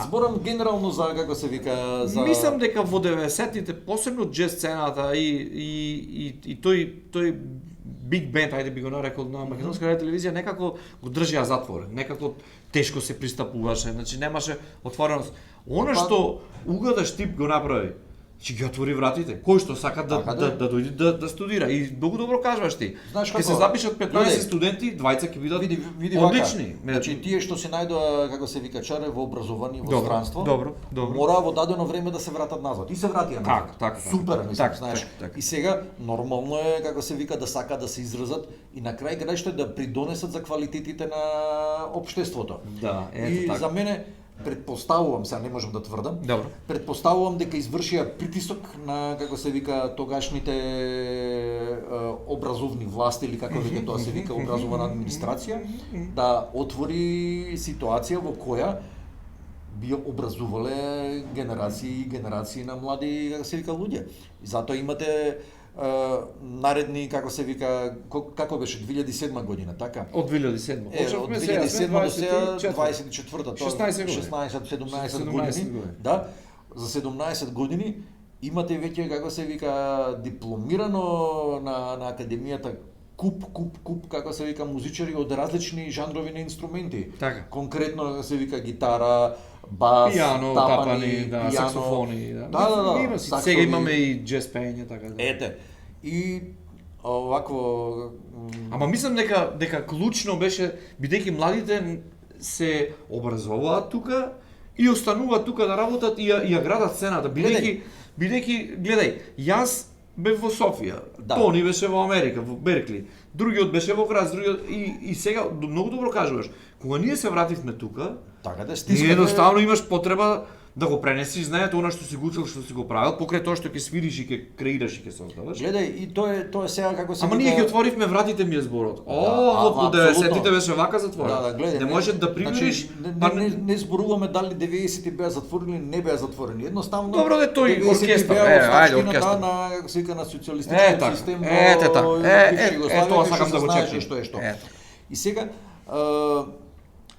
Зборам генерално за, како се вика, за мислам дека во 90-тите, посебно джез сцената и тој Биг Бенд, ајде би го нарекол на македонска телевизија, некако го држија затворен, некако тешко се пристапуваше, значи немаше отвореност. Она што угадаш тип го направи, ќе ги отвори вратите. Кој што сака да дојде да студира и многу добро кажуваш ти. Знаеш Ќе се како? запишат 15 студенти, 20 ќе бидат Види одлични. вака, значи тие што се најдоа, како се вика, чаре во образование, во Добро, странство, добро. мора во дадено време да се вратат назад. И се вратија назад. Така, Супер, мислам, така, знаеш. така. И сега нормално е, како се вика, да сака да се изразат и на крај краишта да придонесат за квалитетите на општеството. Да, ето И така. за мене предпоставувам, сега не можам да тврдам, Добро. предпоставувам дека извршија притисок на, како се вика, тогашните образовни власти или како веќе тоа се вика, образована администрација, да отвори ситуација во која би образувале генерации и генерации на млади, како се вика, луѓе. И затоа имате наредни, како се вика, како беше 2007 година, така? Од 2007. Од 2007 до сега 24-та, 16-17 години. Да, за 17 години имате веќе, како се вика, дипломирано на академијата куп, како се вика, музичари од различни жанрови на инструменти. Така. Конкретно, како се вика, гитара, бас, Пијано, тапани, да, саксофони, Да. Има си, саксови. сега имаме и джез пеење, така да. Ете. И овакво Ама мислам дека клучно беше бидејќи младите се образоваат тука и остануваат тука да работат и ја градат сцената, бидејќи гледај, јас бев во Софија, Да. Тони беше во Америка, во Беркли, другиот беше во Грац, другиот и сега многу добро кажуваш, кога ние се вративме тука, така да ти стискаме. едноставно имаш потреба да го пренесиш знаењето, она што си го учил, што си го правил, покрај тоа што ќе свириш и ќе креираш и ќе создаваш. Гледај, и тоа е сега како се Ама ние ги отворивме вратите ми е зборот. Во 90-тите беше вака затворен. Да, гледај. Не може да примириш, Значи, не зборуваме дали 90-ти беа затворени или не беа затворени. Едноставно Добро, де тој 90-ти оркестар, беа ајде, оставштината оркестар. на, како се вика, на социјалистичкиот така, систем ете така, во бивша Југославија, тоа кај сакам што да се го знаеше чекнам. што е што. Ето. И сега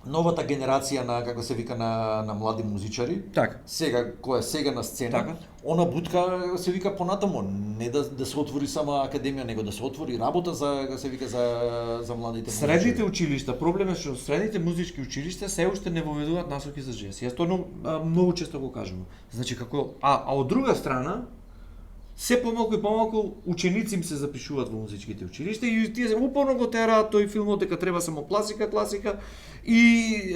новата генерација на, како се вика, на млади музичари, Така. сега која сега на сцена, Така. она бутка се вика понатаму, не да се отвори само академија, него да се отвори работа за, како се вика, за младите Средните училишта, проблем е што средните музички училишта се уште не воведуваат насоки за джез. Јас тоа многу често го кажувам. Значи како а од друга страна се помалку и помалку ученици им се запишуваат во музичките училишта и тие се упорно го тераат тој филмот дека треба само класика и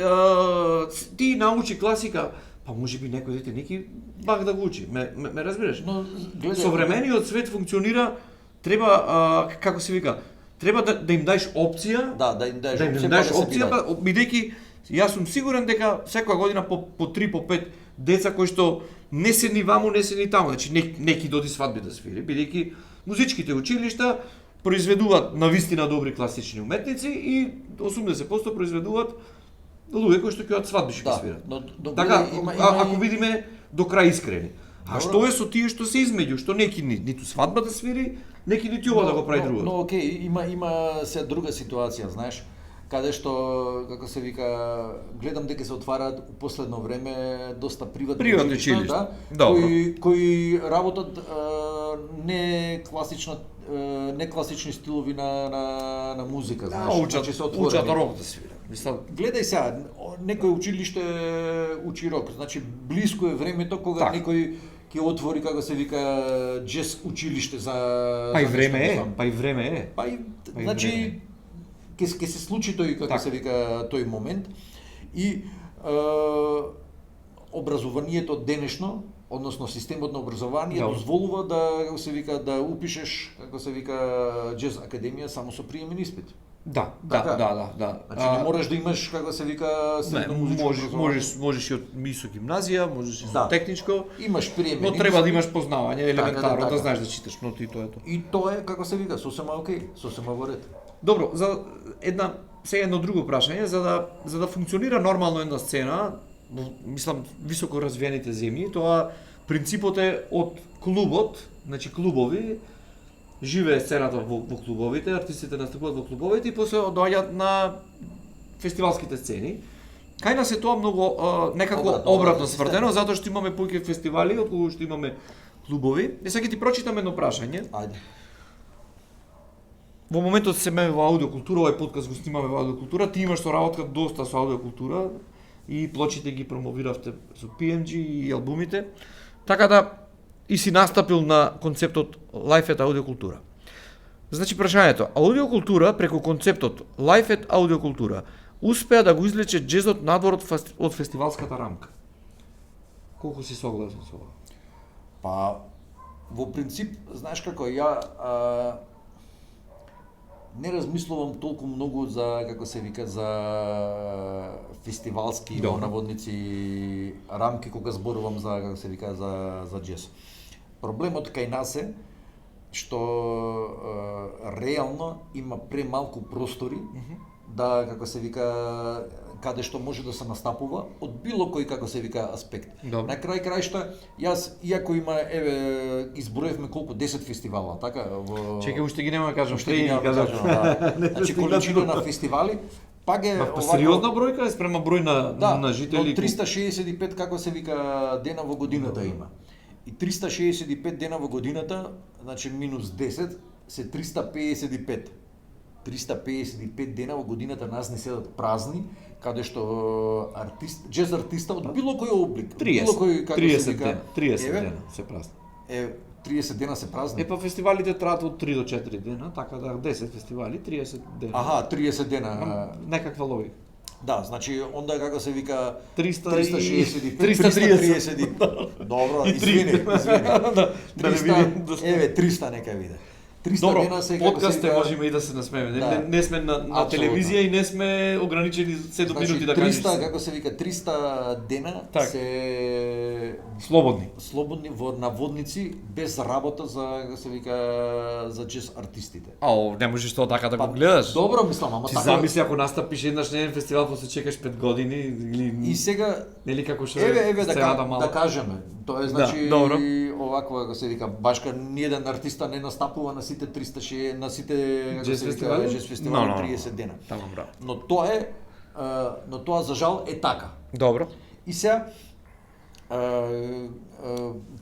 ти научи класика, па можеби некој дете неки бак да го учи. Ме разбираш? Но гледај, Современиот свет функционира, треба како се вика, треба да им даеш опција, да им дадеш да им опција, дадеш па да се опција, бираат. бидејќи Јас сум сигурен дека секоја година по 3 по 5 деца кои што не се ни ваму, не се ни таму, значи неки доди свадби да свири, бидејќи музичките училишта произведуваат навистина добри класични уметници и 80% произведуваат луѓе кои што ќе од свадби ќе свират. Така, ако видиме до крај искрени. А што е со тие што се измеѓу, што неки ниту свадба да свири, неки нити ова да го прави друго. Но окей, има се друга ситуација, знаеш, каде што, како се вика, гледам дека се отвараат у последно време доста приватни училишта, кои работат не класични стилови на музика, знаеш, значи се учат рок да свира. Гледај сега, некој училиште учи рок, значи блиско е времето кога некој ќе отвори, како се вика, джез училиште за... Па и време е. Значи, ќе се случи тој, како се вика, тој момент. И образованието денешно, односно системот на образование дозволува да, како се вика, да упишеш, како се вика, джез академија само со приемен испит. Да. Значи не можеш да имаш, како се вика, средно музичко образование. Можеш и од МИСО гимназија, можеш и со техничко. Имаш приемен, но треба да имаш познавање елементарно, да знаеш да читаш ноти и тоа е тоа. И тоа е, како се вика, сосема окей, сосема во ред. Добро, за едно друго прашање, за да функционира нормално една сцена, мислам високо развиените земји, тоа принципот е од клубот, значи клубови, живее сцената во клубовите, артистите настапуваат во клубовите и после доаѓаат на фестивалските сцени. Кај нас е тоа многу некако обратно свртено, затоа што имаме повеќе фестивали отколку што имаме клубови. И сега ќе ти прочитам едно прашање. Ајде. Во моментот се ме во аудиокултура, овој подкаст го снимаме во аудиокултура, ти имаш соработка доста со аудиокултура и плочите ги промовиравте со PMG и албумите. Така да и си настапил на концептот Life at аудиокултура. Значи прашањето, аудиокултура преку концептот Life at аудиокултура успеа да го извлече джезот надвор од фестивалската рамка. Колку си согласен со ова? Па во принцип, знаеш како ја не размислувам толку многу за, како се вика, за фестивалски наводници рамки кога зборувам за, како се вика, за джез. Проблемот кај нас е што реално има премалку простори да, како се вика, каде што може да се настапува од било кој, како се вика, аспект. На крај крајшта, јас, иако има, изброевме колку 10 фестивала, така? Чекај, уште ги нема да кажам, уште ги нема да кажам, да. Значи, количина на фестивали, пак е овако... Сериозна бројка е спрема број на жители? Да, 365, како се вика, дена во годината има. И 365 дена во годината, значи минус 10, се 355. 355 дена во годината нас не седат празни, каде што джез артиста од било кој облик, 30 дена се празни. 30 дена се празни. Па фестивалите траат од 3 до 4 дена, така да 10 фестивали, 30 дена. Аха, 30 дена. Некаква логика. Да, значи онда како се вика 365, 330. Добро, извини. Да не види. 300 нека биде. Добро, подкаст можеме и да се насмееме. Не сме на телевизија и не сме ограничени 7 минути да кажеш. 300, како се вика, 300 дена се слободни во наводници без работа за, како се вика, за джез артистите. Не можеш тоа така да го гледаш. Добро, мислам, ама така. Ти замисли ако настапиш еднаш на еден фестивал, после чекаш 5 години или и сега нели како што е да кажеме. Тоа е значи оваква, како се вика, башка ниеден артиста не настапува на сите 360 на сите джез фестивали 30 дена. Но тоа за жал е така. Добро. И сега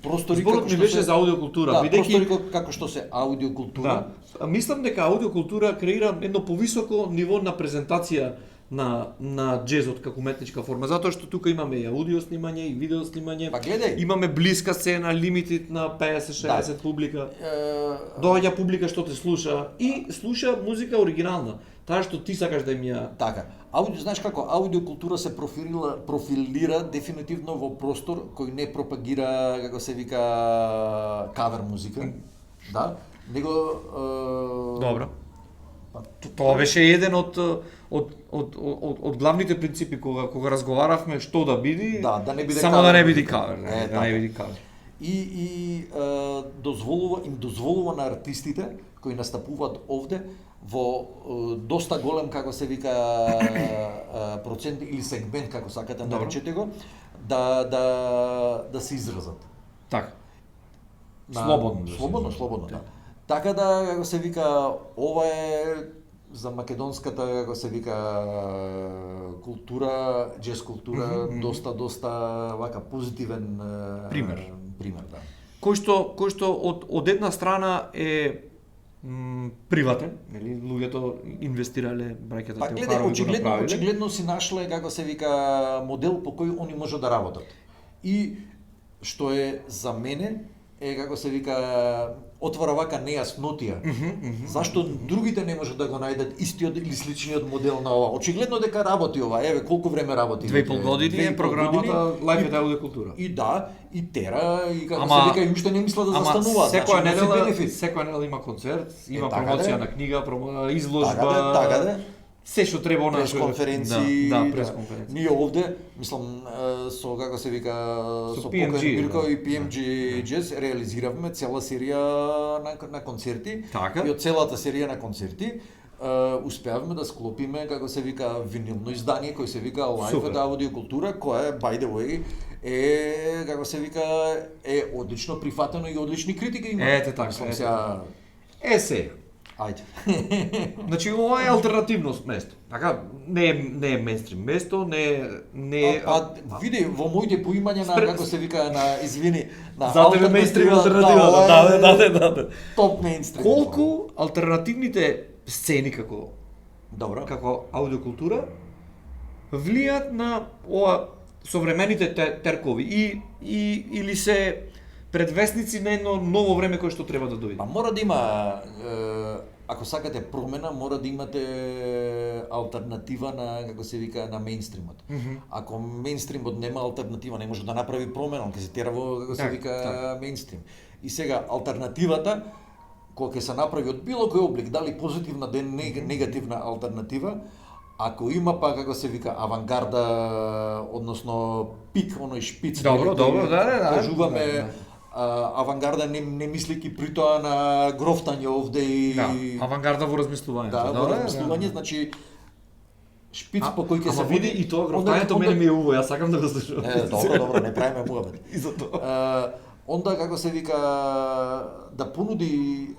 простори како што беше за аудиокултура, бидејќи простори како што се аудиокултура. Мислам дека аудиокултура креира едно повисоко ниво на презентација на джезот како уметничка форма, затоа што тука имаме и аудио снимање и видео снимање. Па гледај, имаме блиска сцена, лимитит на 50-60 публика. Доаѓа публика што те слуша и слуша музика оригинална, таа што ти сакаш да им ја. Така. Знаеш како аудиокултура се профилира дефинитивно во простор кој не пропагира, како се вика, кавер музика. Да, него добро. Тоа беше еден од главните принципи кога разговаравме што да биде, да не биде само кавер. да не биде кавер, да не така. биде кавер. И дозволува на артистите кои настапуваат овде во доста голем, како се вика, процент или сегмент, како сакате да речете го, да се изразат. Така. Слободно, да. Така да, како се вика, ова е за македонската, како се вика, култура, джез култура, доста вака позитивен Пример, да. Кој што од една страна е приватен, нели, луѓето инвестирале, браќата Теохарови го направиле. Очигледно си нашле, како се вика, модел по кој они може да работат. И што е за мене е, како се вика, отвора вака нејаснотија. Зашто другите не можат да го најдат истиот или сличниот модел на ова? Очигледно дека работи ова. Еве колку време работи. 2,5 години е програмата Life and Audio култура. И да, и тера, и како се вика, и уште не мисла да застануваат. Секоја недела има концерт, има промоција на книга, изложба. Така се што треба она пресконференции. Да, пресконференции. Ние овде, мислам, со како се вика, со PMG, Мирко и PMG Jazz реализиравме цела серија на концерти. Така. И од целата серија на концерти успеавме да склопиме, како се вика, винилно издание кој се вика Life and Audio култура, која by the way е, како се вика, е одлично прифатено и одлични критики има. Ете така. Се. Ајде. Значи ова е алтернативно место. Така, не е мејнстрим место, не е види во моите поимања на како се вика на извини на за тебе мејнстрим алтернатива. Да. Топ мејнстрим. Колку алтернативните сцени како аудиокултура влијат на ова современите теркови или се предвесници на едно ново време кое што треба да дојде. Па мора да има, ако сакате промена, мора да имате алтернатива на, како се вика, на мејнстримот. Ако мејнстримот нема алтернатива, не може да направи промена, он ќе се тера во, како се вика, мејнстрим. И сега алтернативата кога ќе се направи од било кој облик, дали позитивна, дали негативна алтернатива, ако има па како се вика авангарда, односно пик, оној шпиц, добро, да. Кажуваме авангарда не мислејќи при тоа на грофтање овде и авангарда во размислувањето. Да, во размислување, значи шпиц по кој ќе се види и тоа грофтањето мене ми е уво, јас сакам да го слушам. Добро, не правиме муабет. И за тоа. Онда како се вика да понуди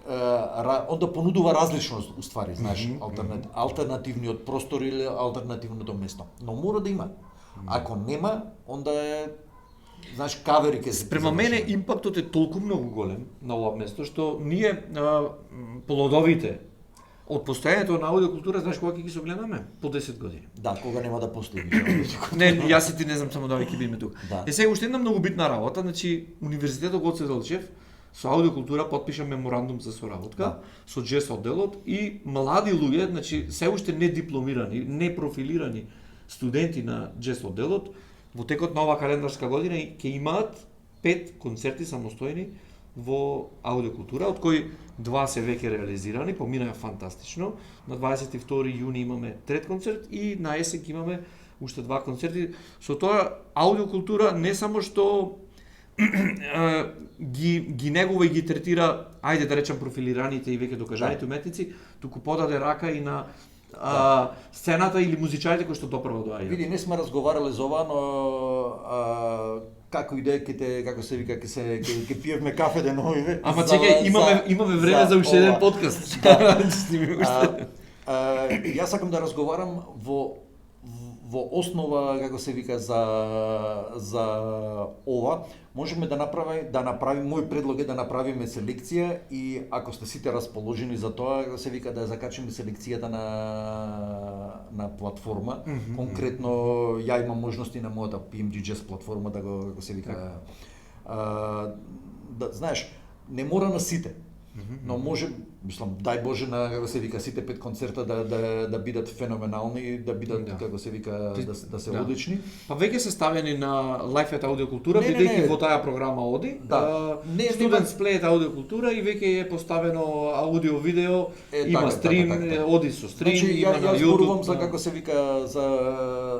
онда понудува различност уствари, знаеш, алтернативниот простор или алтернативното место. Но мора да има. Ако нема, онда е знаеш кавери ќе се. Према мене импактот е толку многу голем на ова место што ние плодовите од постојањето на аудиокултура, знаеш кога ќе ги согледаме? По 10 години. Да, кога нема да постои. Не, јас и ти не знам само дали ќе биме тука. Да. Сега уште една многу битна работа, значи Универзитетот Гоце Делчев со аудиокултура потпиша меморандум за соработка со джез одделот и млади луѓе, значи се уште не дипломирани, не профилирани студенти на джез одделот во текот на оваа календарска година ќе имаат 5 концерти самостојни во аудиокултура, од кои 2 се веќе реализирани, поминаа фантастично. На 22 јуни имаме трет концерт и на есен имаме уште 2 концерти. Со тоа аудиокултура не само што ги негува и ги третира, ајде да речам профилираните и веќе докажаните уметници, туку подаде рака и на сцената или музичарите кои што допрва доаѓаат. Види, не сме разговарале за ова, но како и дека како се вика, ќе пиевме кафе деновиве. Ама чекај, имаме време за уште еден подкаст. Јас сакам да разговарам во основа, како се вика, за ова, можеме да направиме, мој предлог е да направиме селекција и ако сте сите расположени за тоа, како се вика, да закачиме селекцијата на платформа. Конкретно, ја имам можности на мојата PMG Jazz платформа да го, како се вика, да, знаеш, не мора на сите, но може Мислам, дај Боже на како се вика сите 5 концерта да бидат феноменални, да бидат Да. како се вика да се Да. одлични. Па веќе се ставени на Life at Аудиокултура, Не, не, бидејќи не. во таа програма оди. Да. Не, Students Play at Аудиокултура и веќе е поставено аудио видео, има така, стрим, така. оди со стрим, Значи, има на јас YouTube. зборувам за да. како се вика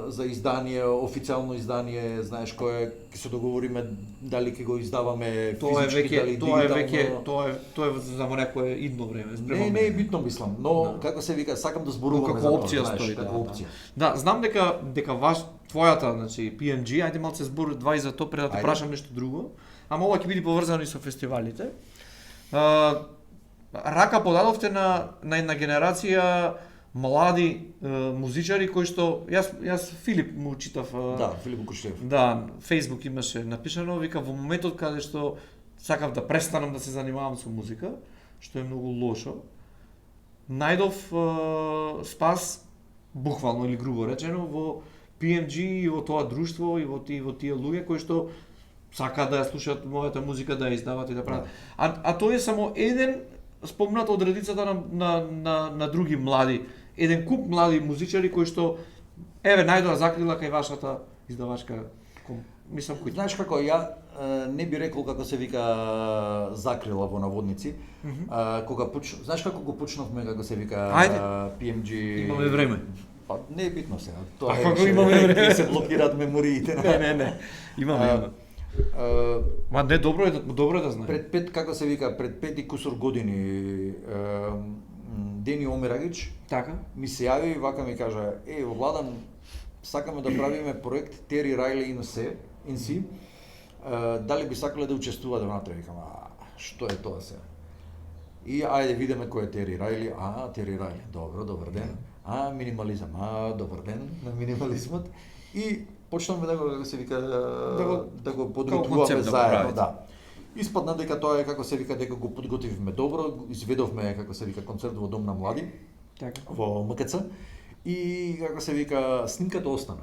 за издание, официјално издание, знаеш кое ќе се договориме дали ќе го издаваме Тоа е физички, дали веќе, тоа е дигитално. веќе, тоа е за некое идно време, спрема Не е мене. битно мислам, но Да. како се вика, сакам да зборуваме Како за тоа, опција знаеш, стои, како да, опција. Да, знам дека твојата, значи PMG, ајде малце збор два и за тоа пред да те Ајде. прашам нешто друго. Ама ова ќе биде поврзано и со фестивалите. Рака подадовте на една генерација млади музичари кои што јас Филип му читав. Да, Филип Куштев. Да, Facebook имаше напишано, вика во моментот каде што сакав да престанам да се занимавам со музика, што е многу лошо, најдов спас, буквално или грубо речено, во PMG и во тоа друштво и во тие луѓе кои што сакаат да ја слушаат мојата музика, да ја издават и да прават. А тоа е само еден спомнат од редицата на други млади, еден куп млади музичари кои што еве најдоа закрила кај вашата издавачка мислам кој. Знаеш како, ја не би рекол како се вика закрила во наводници. Кога знаеш како го почнавме како се вика Ајде. PMG. Имаме време. Па не е битно сега. Тоа А е како више- имаме време? ќе се блокираат мемориите. Не. Имаме. Ма не добро е да знае. Пред 5 како се вика, пред 5 и кусор години Дени Омерагич Така? ми се јави и вака ми кажа: Владан, сакаме да правиме проект Тери Райли in C. Дали би сакале да учествувате внатре? Викам, што е тоа сега? И ајде видиме кој е Тери Райли. Тери Райли. Добар ден. Минимализам. Добар ден на минимализмот. И почнавме да го се вика да го подготвуваме концепт да го заедно, правите. да. Испадна дека тоа е како се вика дека го подготвивме добро, изведовме како се вика концерт во Дом на млади Така. во МКЦ и како се вика снимката остана.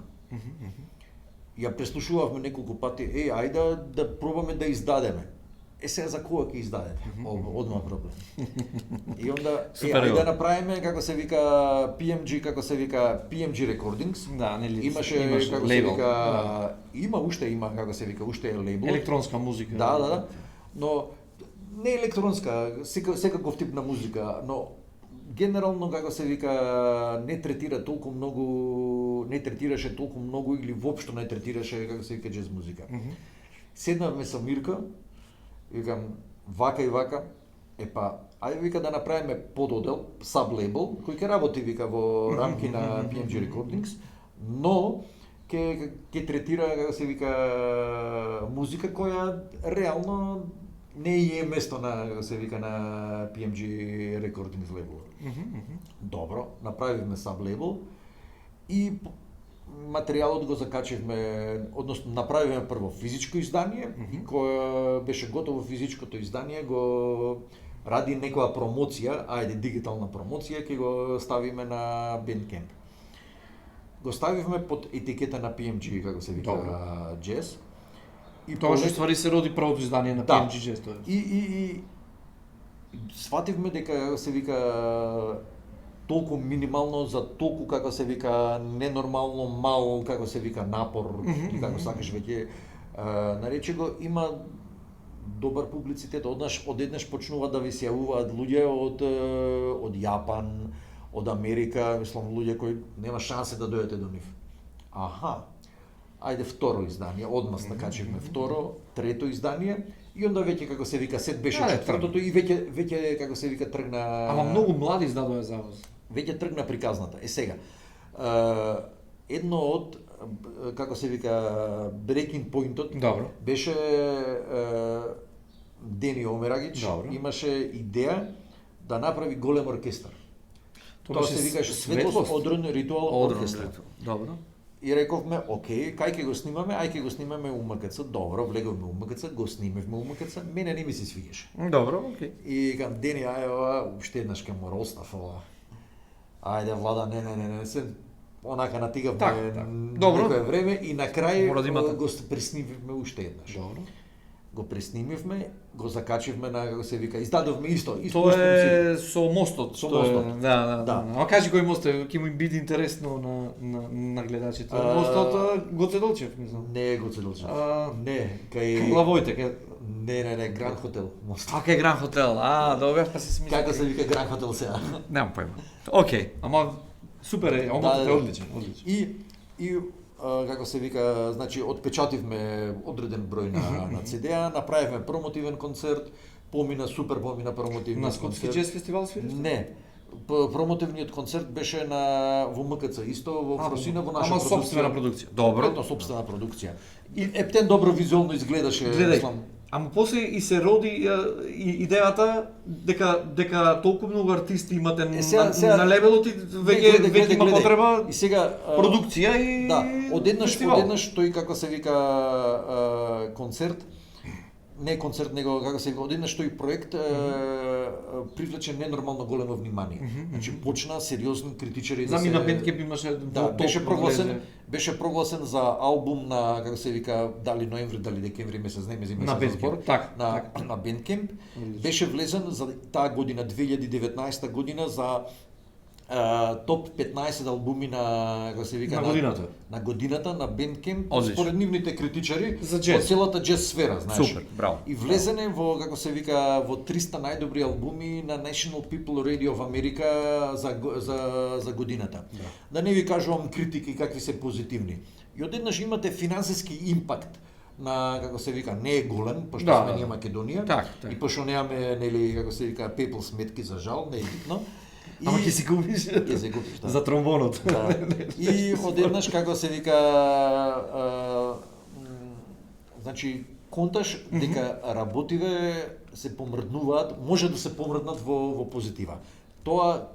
Ја преслушувавме неколку пати, ајде да пробаме да издадеме. Сега за кога ќе издадете? Одма проблем. И онда Супер ајде е да ова. направиме како се вика PMG, како се вика PMG Recordings. Да, нели Имаше како се лейбл. вика Да. има како се вика уште е лейбл. Електронска музика. Да. Но не електронска, секаков тип на музика, но генерално како се вика не третираше толку многу или воопшто не третираше како се вика џез музика. Седнавме со Мирка, викам вака и вака, ајде вика да направиме пододел, саблейбл, кој ќе работи вика во рамки на PMG Recordings, но ќе третира како се вика музика која реално не е место на како се вика на PMG Recordings лейбл. Добро, направивме саблейбл и материјалот го закачивме, односно направивме прво физичко издание и кое беше готово физичкото издание го ради некоја промоција, дигитална промоција, ќе го ставиме на Bandcamp. Го ставивме под етикета на PMG, како се вика, Jazz. И Тоа што ствари се роди првото издание на Да. PMG Jazz тоа. И свативме дека се вика толку минимално за толку како се вика ненормално мал како се вика напор или како сакаш веќе нарече го има добар публицитет, одеднаш почнуваат да ви се јавуваат луѓе од Јапан, од Америка, мислам луѓе кои нема шансе да дојдете до нив. Ајде второ издание, одма накачивме второ, трето издание и онда веќе како се вика сет беше четвртото и веќе како се вика тргна. Ама многу млади издадоа за вас. Веќе тргна приказната. Сега, едно од како се вика breaking point-от беше Дени Омерагич имаше идеја да направи голем оркестар. Тоа се викаше Светлост Одрон Ритуал Оркестар. Добро. И рековме, окей, кај ќе го снимаме? Ќе го снимаме у МКЦ. Добро, влеговме у МКЦ, го снимевме у МКЦ. Мене не ми се свиѓаше. Добро, окей. И кам Дени, уште еднаш ке му ростав ова. Ајде, Влада, не, се онака натигавме некое време и на крај го преснимивме уште еднаш. Добро. го преснимивме, го закачивме на, како се вика, издадовме исто Тоа принцип. е со мостот. Со што е- мостот. Да. Ама кажи кој мост е, ќе му биде интересно на гледачите. Мостот Гоце Делчев, мислам. Не е Гоце Делчев. Не, Кај Лавојте, кај Не, Гранд Хотел. Мост. кај Гранд Хотел. Добре, па се смислам. Како се вика Гранд Хотел сега? Немам појма. Океј, ама супер е, омотот е одличен. И како се вика, значи отпечативме одреден број на CD-а, направивме промотивен концерт, помина промотивен На Скотски концерт. джез фестивал свириш? Не. Промотивниот концерт беше во МКЦ, исто во Фросина, во наша Ама продукција. собствена продукција. Добро. Добро, собствена продукција. И ептен добро визуелно изгледаше, Гледај, мислам. ама после и се роди идејата дека толку многу артисти имате сега- на левелот и веќе има потреба И сега продукција и да, одеднаш фестивал. тој како се вика концерт, не концерт, него како се вика, одеднаш тој проект привлече ненормално големо внимание. Значи почна сериозни критичари Знам и на Bandcamp имаше Да, беше прогласен за албум на, како се вика, дали ноември, дали декември месец, не ме зима На се за Bandcamp, збор, така. на Bandcamp. Одлично. Беше влезен за таа година, 2019 година, за топ 15 албуми на, како се вика, На годината. на годината на Bandcamp, Одлично. според нивните критичари, За джез. во целата джез сфера, знаеш. Супер, браво. И влезене во, како се вика, во 300 најдобри албуми на National People Radio of America за годината. Да не ви кажувам критики какви се позитивни. И одеднаш имате финансиски импакт на, како се вика, не е голем, пошто Да, сме да. ние Македонија, Так. и пошто немаме, нели, како се вика, PayPal сметки, за жал, не е битно. Ама ќе си купиш Ќе се купиш, да. за тромбонот. Да. И одеднаш, како се вика, значи, конташ дека работиве се помрднуваат, може да се помрднат во позитива. Тоа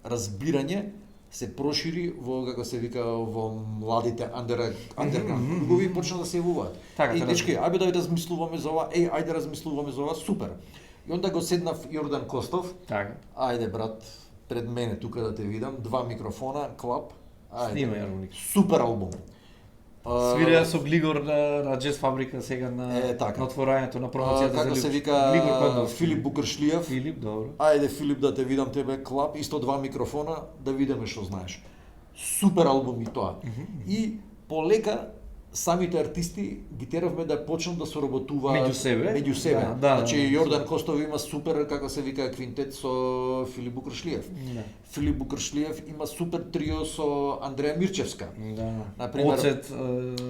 разбирање се прошири во, како се вика, во младите underground кругови и почна да се јавуваат. Така, Еј, така. дечки, ајде да размислуваме за ова, ајде размислуваме за ова, супер. И онда го седнав Јордан Костов, Така. ајде брат, пред мене тука да те видам, 2 микрофона, клап. Ајде. Снима јармоник. Супер албум. Свирија со Глигор на Джез Фабрика сега на така. на отворањето на промоцијата Како за се Глигор вика Кондов. Филип Букршлиев. Филип, добро. Ајде Филип да те видам тебе клап, исто 2 микрофона, да видиме што знаеш. Супер албум и тоа. И полека самите артисти ги теравме да почнат да соработуваат Меѓу себе? Да, значи да. Јордан Костов има супер, како се вика, квинтет со Филип Букршлиев. Да. Филип Букршлиев има супер трио со Андреја Мирчевска. Да. Например, Оцет,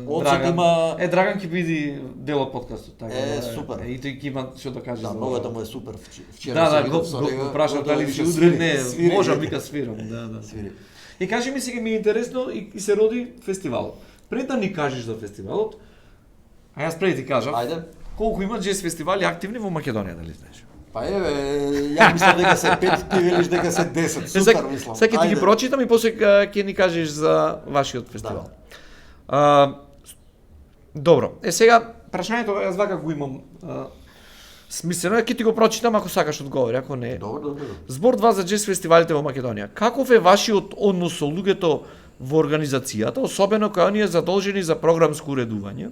Оцет Драган. има- Драган ќе биде дел од подкастот, така. супер. И тој ќе има што да каже Да, за новата ова. му е супер. Вчера Да, се да, видов со него, го прашав да дали вика, си удрен, свири, не, свири. можам вика свирам, да. Свири. И кажи ми сега ми е интересно и се роди фестивалот. Пред да ни кажеш за фестивалот, а јас пред ти кажам, Ајде. колку има джез фестивали активни во Македонија, дали знаеш? Па ја мислам дека се 5, ти велиш дека се 10. Супер мислам. Сега ќе ти ги Ајде. прочитам и после ќе ни кажеш за вашиот фестивал. Добро. Сега прашањето јас вака го имам. Смислено е, ќе ти го прочитам ако сакаш одговори, ако не. Добро. Збор 2 за джез фестивалите во Македонија. Каков е вашиот однос со луѓето во организацијата, особено кога оние задолжени за програмско уредување,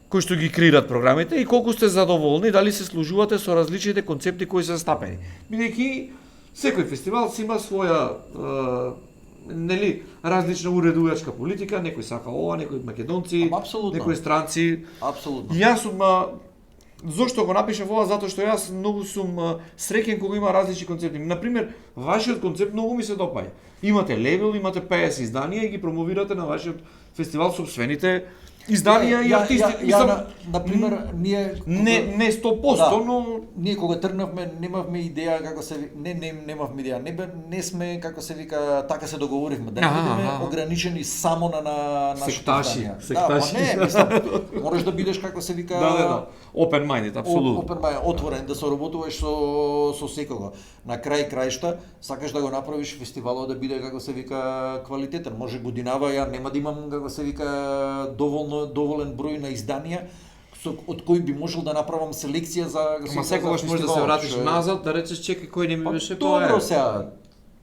кои што ги креираат програмите и колку сте задоволни дали се служувате со различните концепти кои се застапени. Бидејќи секој фестивал си има своја нели различна уредувачка политика, некој сака ова, некои македонци, Ама, апсолутно. некои странци. Апсолутно. И јас сум зошто го напишав ова? Затоа што јас многу сум среќен кога има различни концепти. Например, вашиот концепт многу ми се допаѓа. Имате лейбл, имате 50 изданија и ги промовирате на вашиот фестивал собствените изданија и артисти. На пример, ние не 100%, но ние кога тргнавме немавме идеја како се немавме идеја. Не сме како се вика, така се договоривме да бидеме ограничени само на нашите Секташи, изданија. секташи. Да, па не, мислам, можеш да бидеш како се вика да. Open minded, апсолутно. Open minded, отворен да соработуваш со секого. На крај крајшта сакаш да го направиш фестивалот да биде како се вика квалитетен. Може годинава ја нема да имам како се вика доволен број на изданија од кои би можел да направам селекција за Ама секогаш можеш да се вратиш назад, да речеш чекај кој не ми беше тоа. Добро сега.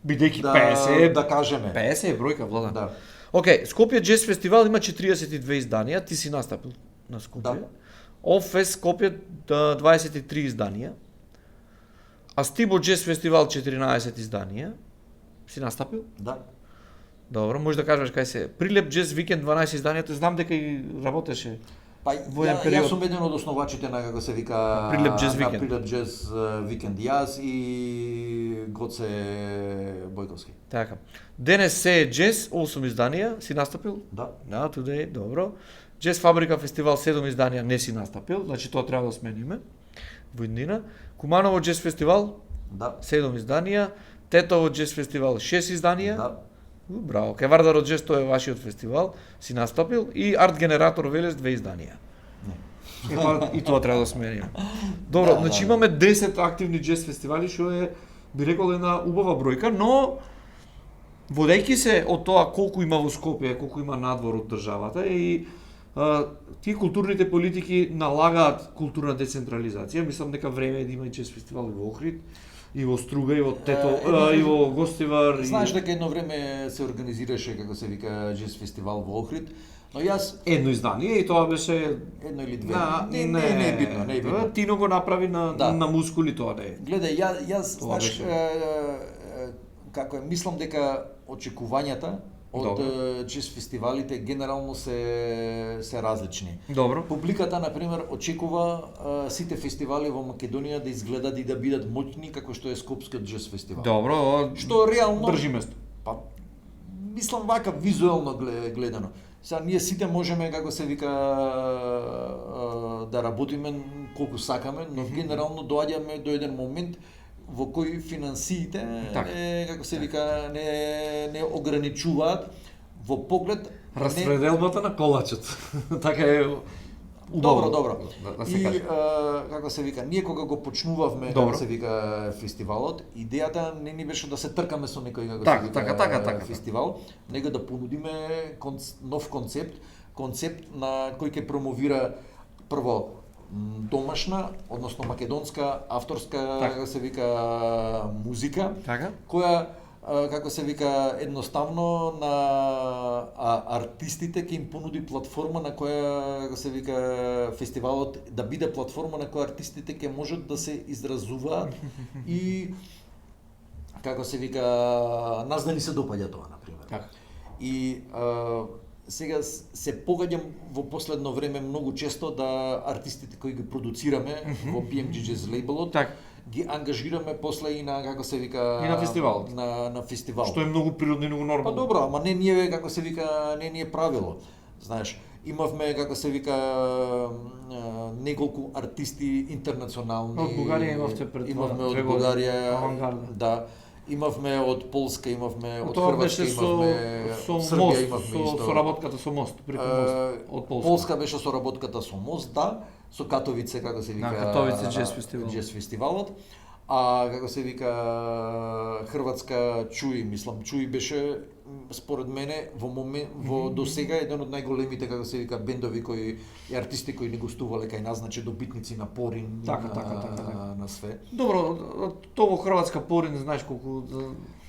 Бидејќи 50 да кажеме. 50 е бројка, Владан. Да. Океј, Скопје Джез фестивал има 42 изданија, ти си настапил на Скопје. Да. Оффест Скопје 23 изданија, а Стибо Джез фестивал 14 изданија. Си настапил? Да. Добро, можеш да кажеш кај се. Прилеп Джез Викенд 12 изданијата, знам дека и работеше. Па Воен јас период. сум еден од основачите на како се вика Прилеп Джез на Викенд. Прилеп Джез Викенд. Јас и Гоце Бојковски. Така. Денес се е Джез 8 изданија, си настапил? Да. Да, today, добро. Джез Фабрика фестивал 7 изданија не си настапил, значи тоа треба да смениме. Во иднина. Куманово Джез фестивал Да. 7 изданија, Тетово Джез фестивал 6 изданија. Да. Браво. Кај Вардаро Джез тоа е вашиот фестивал, си настапил и Арт Генератор Велес 2 изданија. И тоа треба да смениме. Добро, Да, значи да. имаме 10 активни джез фестивали, што е би рекол една убава бројка, но водејќи се од тоа колку има во Скопје, колку има надвор од државата и тие културните политики налагаат културна децентрализација. Мислам дека време е да има и джез фестивал и во Охрид, и во Струга, и во Тето, и во Гостивар. Знаеш дека едно време се организираше како се вика Джез фестивал во Охрид, но јас Едно издание и тоа беше едно или две. на Не е битно, не е битно. Тино го направи на Да. на мускули, тоа не е. Гледај, јас Тоа знаеш како е, мислам дека очекувањата од Добро. джез фестивалите генерално се различни. Добро. Публиката, на пример, очекува сите фестивали во Македонија да изгледат и да бидат моќни како што е Скопскиот джез фестивал. Добро, Што реално држи место. Па мислам вака визуелно гледано. Сега ние сите можеме како се вика да работиме колку сакаме, но генерално доаѓаме до еден момент во кој финансиите Така. како се вика не ограничуваат во поглед Распределбата на колачот. Така е Добро, добро. Да се И каже. како се вика, ние кога го почнувавме Добро. како се вика фестивалот, идејата не ни беше да се тркаме со некој како Така, се вика така. фестивал, него да понудиме нов концепт на кој ќе промовира прво домашна, односно македонска авторска Така. како се вика музика, Така? која како се вика едноставно на артистите ќе им понуди платформа на која како се вика фестивалот да биде платформа на која артистите ќе можат да се изразуваат и како се вика нас да ни се допаѓа тоа на пример. Така. И сега се погаѓам во последно време многу често да артистите кои ги продуцираме во PMG Jazz лейбелот Така. ги ангажираме после и на како се вика И на фестивалот. на фестивал. Што е многу природно и многу Па нормално. добро, ама не ние како се вика не ни е правило. Знаеш, имавме како се вика неколку артисти интернационални. Од Бугарија имавте пред имавме од две години, Бугарија, Авангарда. Да. Имавме од Полска, имавме од Тоа Хрватска, беше имавме со од Србија, мост, имавме со исто. соработката со мост, преку мост од Полска. Полска беше соработката со Мост, да, со Катовице, како се вика. Катовице Jazz фестивал. Jazz фестивалот. А како се вика Хрватска Чуи, мислам, Чуи беше според мене во досега еден од најголемите како се вика бендови кои и артисти кои не гостувале кај нас, значи добитници на Порин, Така, така. на све. Добро, тоа во Хрватска Порин, знаеш колку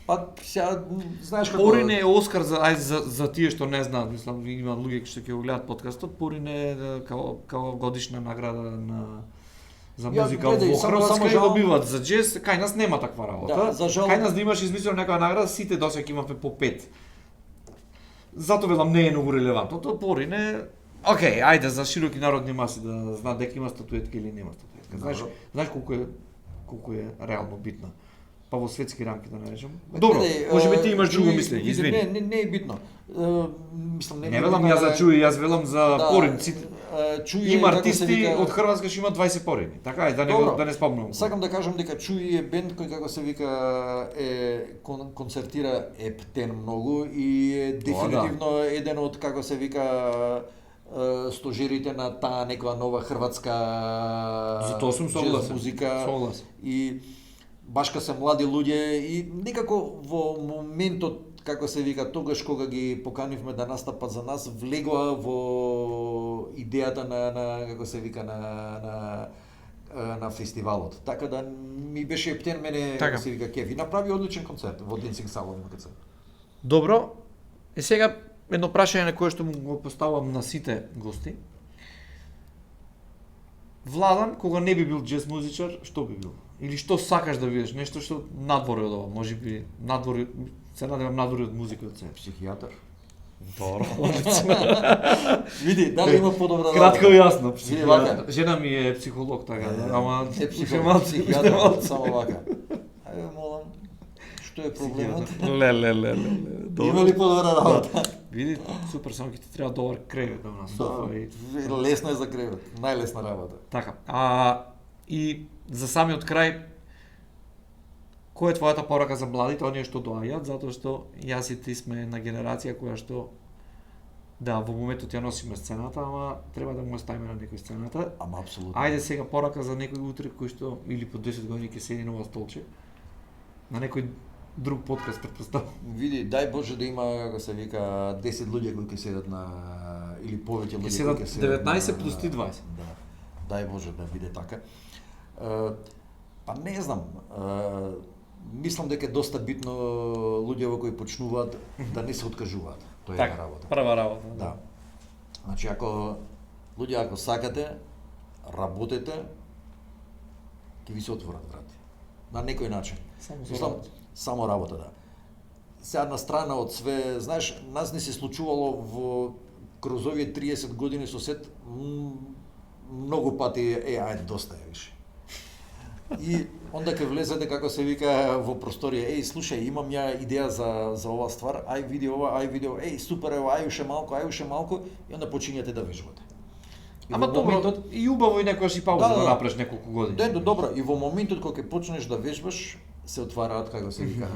Па сега знаеш како Порин е Оскар за тие што не знаат, мислам има луѓе што ќе го гледаат подкастот. Порин е као годишна награда за Ја, музика гледај, во само Хрватска и жал- добиваат за джез. Кај нас нема таква работа. Да, за жал- Кај нас да имаш измислено некоја награда, сите досега имавме по 5. Зато велам не е многу релевантно. Тоа Порин е окей, ајде за широки народни маси да знаат дека има статуетка или нема статуетка. Знаеш колку е реално битна. Па во светски рамки да наречам. Добро, можеби ти имаш друго мислење, извини. Не е битно. Мислам Не велам ја за Чуи, јас велам за Порин. Чуи Има како се артисти вика- од Хрватска што имаат 20 порини. Така е, Добро. да не спомнам. Сакам да кажам дека Чуи е бенд кој како се вика концертира ептен многу и е дефинитивно еден од како се вика стожерите на таа некоја нова хрватска За тоа сум джез согласен. музика Согласен. и башка се млади луѓе и некако во моментот како се вика тогаш кога ги поканивме да настапат за нас влегоа во идејата на како се вика на фестивалот. Така да ми беше ептен мене Така. како се вика кеф и направи одличен концерт во Dancing Salo на КЦ. Добро. И сега едно прашање на кое што му го поставам на сите гости. Владан, кога не би бил джез музичар, што би бил? Или што сакаш да бидеш? Нешто што надвор од ова, можеби надвор, се надевам надвор од музика од себе. Психијатар. Добро. Види, дали има подобра Кратко и јасно. Види вака. Жена ми е психолог, така, ама Не уште психијатар, малку, психијатар, само вака. Ајде, молам, што е проблемот? Ле. Има ли подобра работа? Види, супер, само ќе ти треба добар кревет на софа и Лесно е за кревет, најлесна работа. така. И за самиот крај, која е твојата порака за младите, оние што доаѓаат, затоа што јас и ти сме на генерација која што да, во моментот ја носиме сцената, ама треба да му оставиме на некој сцената. Ама апсолутно. Ајде сега порака за некој утре кој што или по 10 години ќе седи на ова столче на некој друг подкаст претпоставувам. Види, дај Боже да има, како се вика, 10 луѓе кои ќе седат на или повеќе луѓе седат кои ќе седат 19 плюс ти 20. Да. Дај Боже да биде така. Па не знам, мислам дека е доста битно луѓето кои почнуваат да не се откажуваат. Тоа е Така, работа. прва работа. Да. Значи ако ако сакате, работете, ќе ви се отворат врати. На некој начин. Само со Мислам, работа. само работа, да. Сега на страна од све, знаеш, нас не се случувало во кроз овие 30 години со сет многу пати ајде доста е више. И онда ќе влезете, како се вика, во просторија, слушај, имам ја идеја за ова ствар, ај види ова, супер е ова, ај уште малку, и онда почињате да вежбате. И Ама во добро, моментот, и убаво и некојаш и пауза да направиш неколку години. Да, добро, и во моментот кога ќе почнеш да вежбаш, се отвараат, како се вика,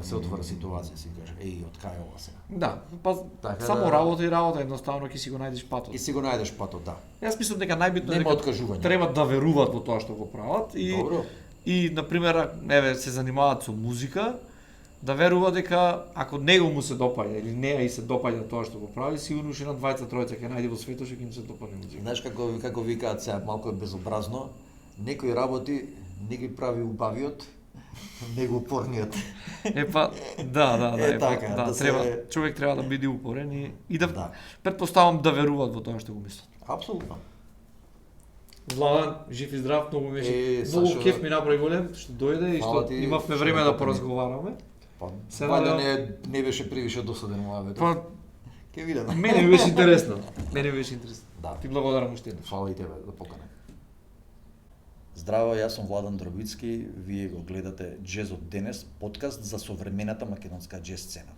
се отвара ситуација, си кажеш, од кај е ова сега? Да, па Така само да- работа и работа, едноставно ќе си го најдеш патот. И си го најдеш патот, да. Јас мислам дека најбитно е Нема дека откажување. треба да веруваат во тоа што го прават и Добро. и на пример, еве се занимаваат со музика, да верува дека ако него му се допаѓа или неа и се допаѓа тоа што го прави, сигурно уште на 20-тројца ќе најде во светот што ќе им се допадне музика. Знаеш како викаат сега, малку е безобразно, некои работи не ги прави убавиот, него упорниот. Епа, да, Е, така, да, да се- треба, човек треба да биде упорен и да, Да. претпоставам да веруваат во тоа што го мислат. Апсолутно. Владан, жив и здрав, многу беше. Многу Сашо, кеф ми направи голем што дојде и Фала што ти имавме што време ме да покани. поразговараме. Па, Се вајда надевам- не беше превише досаден муавет. Па, Ќе видиме. мене ми беше интересно. Мене ми беше интересно. Да. Ти благодарам уште еднаш. Фала и тебе да покане. Здраво, јас сум Владан Дробицки, вие го гледате Джез од денес, подкаст за современата македонска джез сцена.